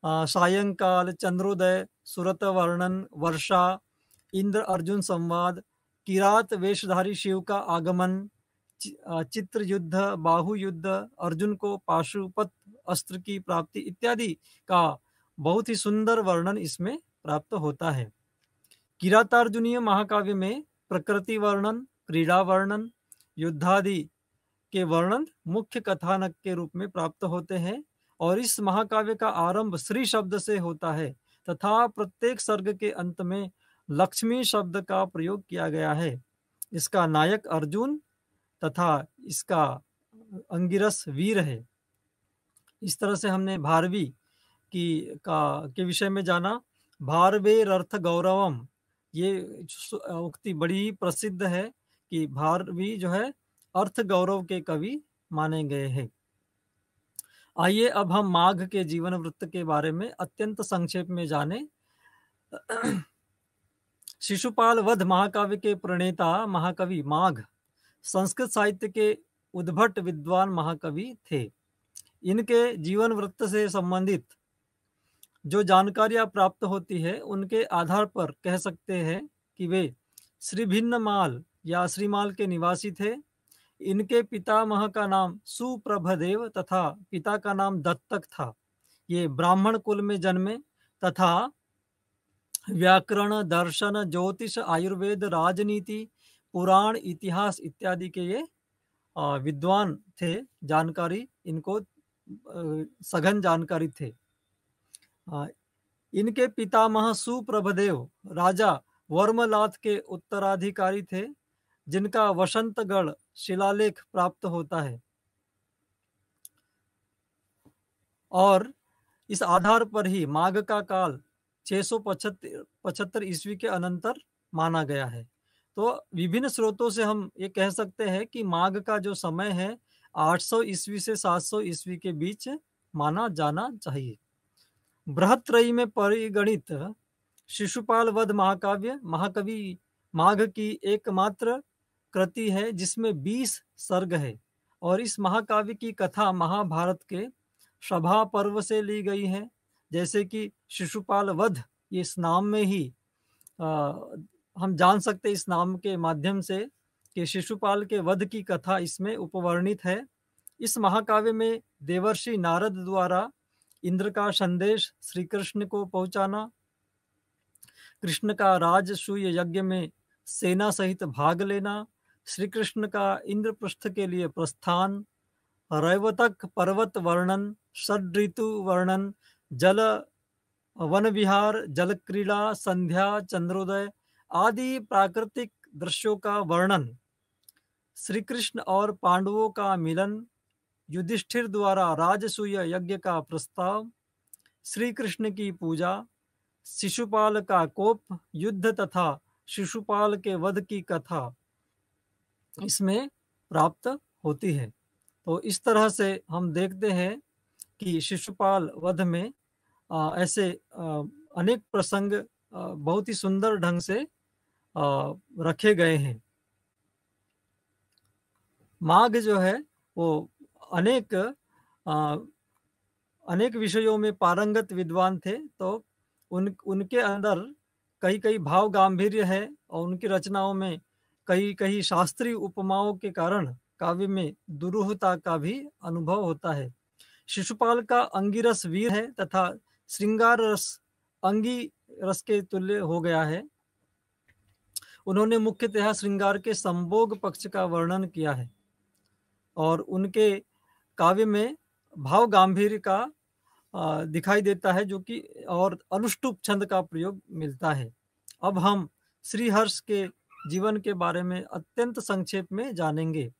सायंकाल, चंद्रोदय, सुरत वर्णन, वर्षा, इंद्र अर्जुन संवाद, किरात वेशधारी शिव का आगमन, चित्र युद्ध, बाहु युद्ध, अर्जुन को पाशुपत अस्त्र की प्राप्ति इत्यादि का बहुत ही सुंदर वर्णन इसमें प्राप्त होता है। किरातार्जुनीय महाकाव्य में प्रकृति वर्णन, क्रीड़ा वर्णन, युद्धादि के वर्णन मुख्य कथानक के रूप में प्राप्त होते हैं और इस महाकाव्य का आरंभ श्री शब्द से होता है तथा प्रत्येक सर्ग के अंत में लक्ष्मी शब्द का प्रयोग किया गया है। इसका नायक अर्जुन तथा इसका अंगिरस वीर है। इस तरह से हमने भारवी के विषय में जाना। भारवेरर्थ गौरवम, ये उक्ति बड़ी प्रसिद्ध है कि भारवी जो है अर्थ गौरव के कवि माने गए हैं। आइए अब हम माघ के जीवन वृत्त के बारे में अत्यंत संक्षेप में जाने। शिशुपाल वध महाकाव्य के प्रणेता महाकवि माघ संस्कृत साहित्य के उद्भट विद्वान महाकवि थे। इनके जीवन वृत्त से संबंधित जो जानकारियां प्राप्त होती है उनके आधार पर कह सकते हैं कि वे श्रीभिन्नमाल या श्रीमाल के निवासी थे। इनके पितामह का नाम सुप्रभदेव तथा पिता का नाम दत्तक था। ये ब्राह्मण कुल में जन्मे तथा व्याकरण, दर्शन, ज्योतिष, आयुर्वेद, राजनीति, पुराण, इतिहास इत्यादि के ये विद्वान थे। जानकारी इनको सघन जानकारी थे। इनके पितामह सुप्रभदेव राजा वर्मलाथ के उत्तराधिकारी थे, जिनका वसंतगढ़ शिलालेख प्राप्त होता है और इस आधार पर ही माघ का काल 675 ईस्वी के अनंतर माना गया है। तो विभिन्न स्रोतों से हम ये कह सकते हैं कि माघ का जो समय है 800 ईस्वी से 700 ईस्वी के बीच माना जाना चाहिए। बृहत्रयी में परिगणित शिशुपाल वध महाकाव्य महाकवि माघ की एकमात्र कृति है जिसमें 20 सर्ग है और इस महाकाव्य की कथा महाभारत के सभा पर्व से ली गई है। जैसे कि शिशुपाल वध, इस नाम में ही हम जान सकते इस नाम के माध्यम से कि शिशुपाल के वध की कथा इसमें उपवर्णित है। इस महाकाव्य में देवर्षि नारद द्वारा इंद्र का संदेश श्री कृष्ण को पहुंचाना, कृष्ण का राजसूय यज्ञ में सेना सहित भाग लेना, श्री कृष्ण का इंद्रप्रस्थ के लिए प्रस्थान, रैवतक पर्वत वर्णन, षड्ऋतु वर्णन, जल वन विहार, जल क्रीड़ा, संध्या, चंद्रोदय आदि प्राकृतिक दृश्यों का वर्णन, श्री कृष्ण और पांडवों का मिलन, युधिष्ठिर द्वारा राजसूय यज्ञ का प्रस्ताव, श्री कृष्ण की पूजा, शिशुपाल का कोप, युद्ध तथा शिशुपाल के वध की कथा इसमें प्राप्त होती है। तो इस तरह से हम देखते हैं कि शिशुपाल वध में ऐसे अनेक प्रसंग बहुत ही सुंदर ढंग से रखे गए हैं। माघ जो है वो अनेक विषयों में पारंगत विद्वान थे, तो उनके अंदर कई भाव गांधीर्य है और उनकी रचनाओं में कई शास्त्रीय उपमाओं के कारण काव्य में दुरूहता का भी अनुभव होता है। शिशुपाल का अंगिरस वीर है तथा श्रृंगार रस अंगी रस के तुल्य हो गया है। उन्होंने मुख्यतः श्रृंगार के संभोग पक्ष का वर्णन किया है और उनके काव्य में भाव गांधीर्य का दिखाई देता है जो कि और अनुष्टुप छंद का प्रयोग मिलता है। अब हम श्रीहर्ष के जीवन के बारे में अत्यंत संक्षेप में जानेंगे।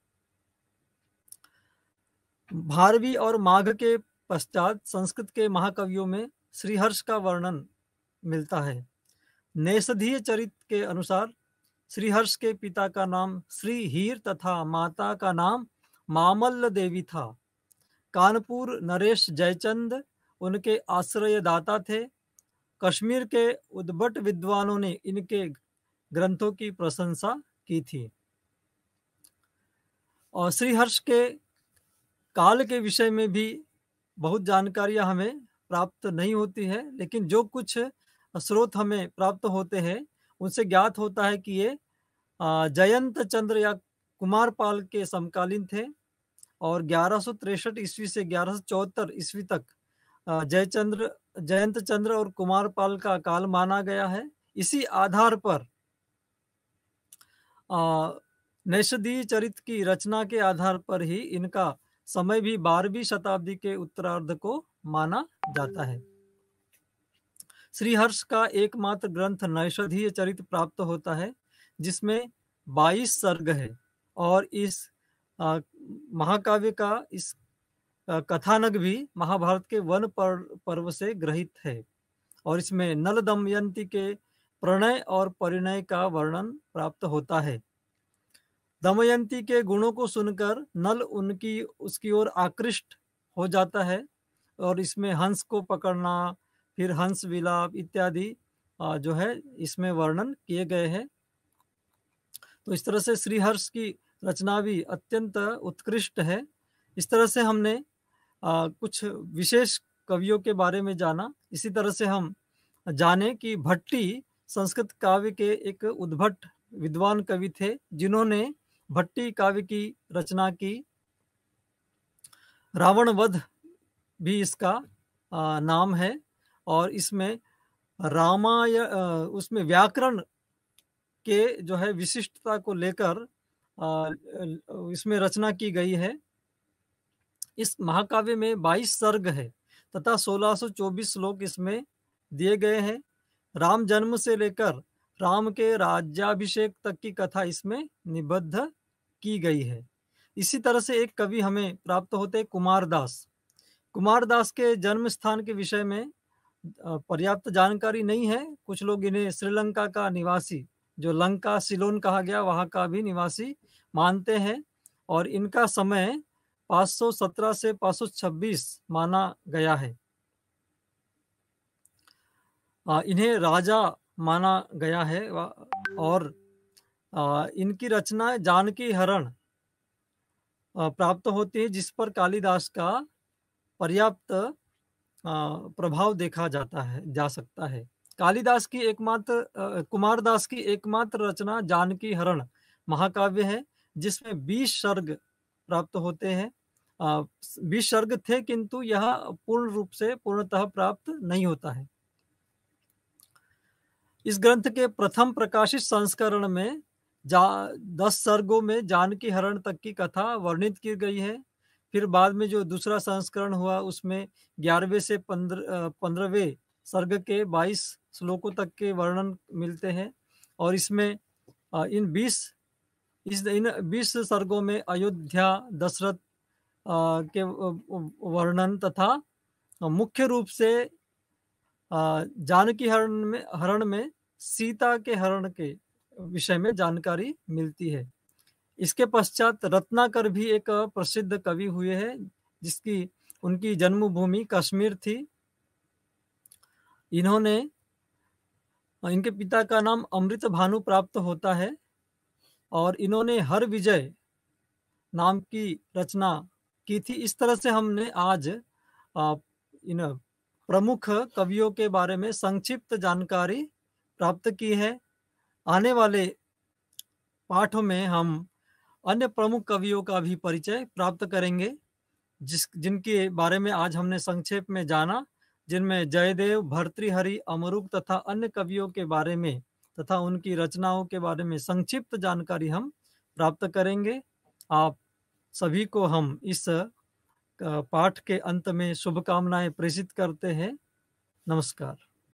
भारवी और माघ के पश्चात संस्कृत के महाकवियों में श्रीहर्ष का वर्णन मिलता है। नेषधीय चरित्र के अनुसार श्रीहर्ष के पिता का नाम श्रीहीर तथा माता का नाम मामल्ल देवी था। कानपुर नरेश जयचंद उनके आश्रयदाता थे। कश्मीर के उद्भट विद्वानों ने इनके ग्रंथों की प्रशंसा की थी। और श्रीहर्ष के काल के विषय में भी बहुत जानकारियां हमें प्राप्त नहीं होती है, लेकिन जो कुछ स्रोत हमें प्राप्त होते हैं उनसे ज्ञात होता है कि ये जयंत चंद्र या कुमारपाल के समकालीन थे और 1163 ईस्वी से 1174 ईस्वी तक जयंत चंद्र और कुमारपाल का काल माना गया है। इसी आधार पर नैषधीय चरित की रचना के आधार पर ही इनका समय भी 12वीं शताब्दी के उत्तरार्ध को माना जाता है। श्रीहर्ष का एकमात्र ग्रंथ नैषधीय चरित प्राप्त होता है, जिसमें 22 सर्ग है और इस महाकाव्य का इस कथानक भी महाभारत के वन पर्व से ग्रहित है और इसमें नल दमयंती के प्रणय और परिणय का वर्णन प्राप्त होता है। दमयंती के गुणों को सुनकर नल उसकी ओर आकृष्ट हो जाता है और इसमें हंस को पकड़ना, फिर हंस विलाप इत्यादि जो है इसमें वर्णन किए गए हैं। तो इस तरह से श्रीहर्ष की रचना भी अत्यंत उत्कृष्ट है। इस तरह से हमने कुछ विशेष कवियों के बारे में जाना। इसी तरह से हम जाने कि भट्टी संस्कृत काव्य के एक उद्भट विद्वान कवि थे, जिन्होंने भट्टी काव्य की रचना की। रावण वध भी इसका नाम है और इसमें उसमें व्याकरण के जो है विशिष्टता को लेकर इसमें रचना की गई है। इस महाकाव्य में 22 सर्ग है तथा 1624 श्लोक इसमें दिए गए हैं। राम जन्म से लेकर राम के राज्याभिषेक तक की कथा इसमें निबद्ध की गई है। इसी तरह से एक कवि हमें प्राप्त होते कुमारदास। कुमारदास के जन्म स्थान के विषय में पर्याप्त जानकारी नहीं है। कुछ लोग इन्हें श्रीलंका का निवासी, जो लंका सिलोन कहा गया, वहां का भी निवासी मानते हैं और इनका समय 517 से 526 माना गया है। इन्हें राजा माना गया है और इनकी रचना जानकी हरण प्राप्त होती है, जिस पर कालिदास का पर्याप्त प्रभाव देखा जा सकता है। कुमारदास की एकमात्र रचना जानकी हरण महाकाव्य है, जिसमें 20 सर्ग प्राप्त होते हैं। 20 सर्ग थे, किंतु यह पूर्णतः प्राप्त नहीं होता है। इस ग्रंथ के प्रथम प्रकाशित संस्करण में 10 सर्गों में जानकी हरण तक की कथा वर्णित की गई है। फिर बाद में जो दूसरा संस्करण हुआ उसमें 11वें से 15वें सर्ग के 22 श्लोकों तक के वर्णन मिलते हैं और इसमें इन 20 सर्गों में अयोध्या, दशरथ के वर्णन तथा मुख्य रूप से जानकी हरण में सीता के हरण के विषय में जानकारी मिलती है। इसके पश्चात रत्नाकर भी एक प्रसिद्ध कवि हुए हैं, उनकी जन्मभूमि कश्मीर थी। इनके पिता का नाम अमृत भानु प्राप्त होता है और इन्होंने हर विजय नाम की रचना की थी। इस तरह से हमने आज इन प्रमुख कवियों के बारे में संक्षिप्त जानकारी प्राप्त की है। आने वाले पाठों में हम अन्य प्रमुख कवियों का भी परिचय प्राप्त करेंगे, जिनके बारे में आज हमने संक्षेप में जाना, जिनमें जयदेव, भर्तृहरि, अमरुक तथा अन्य कवियों के बारे में तथा उनकी रचनाओं के बारे में संक्षिप्त जानकारी हम प्राप्त करेंगे। आप सभी को हम इस पाठ के अंत में शुभकामनाएं प्रेषित करते हैं। नमस्कार।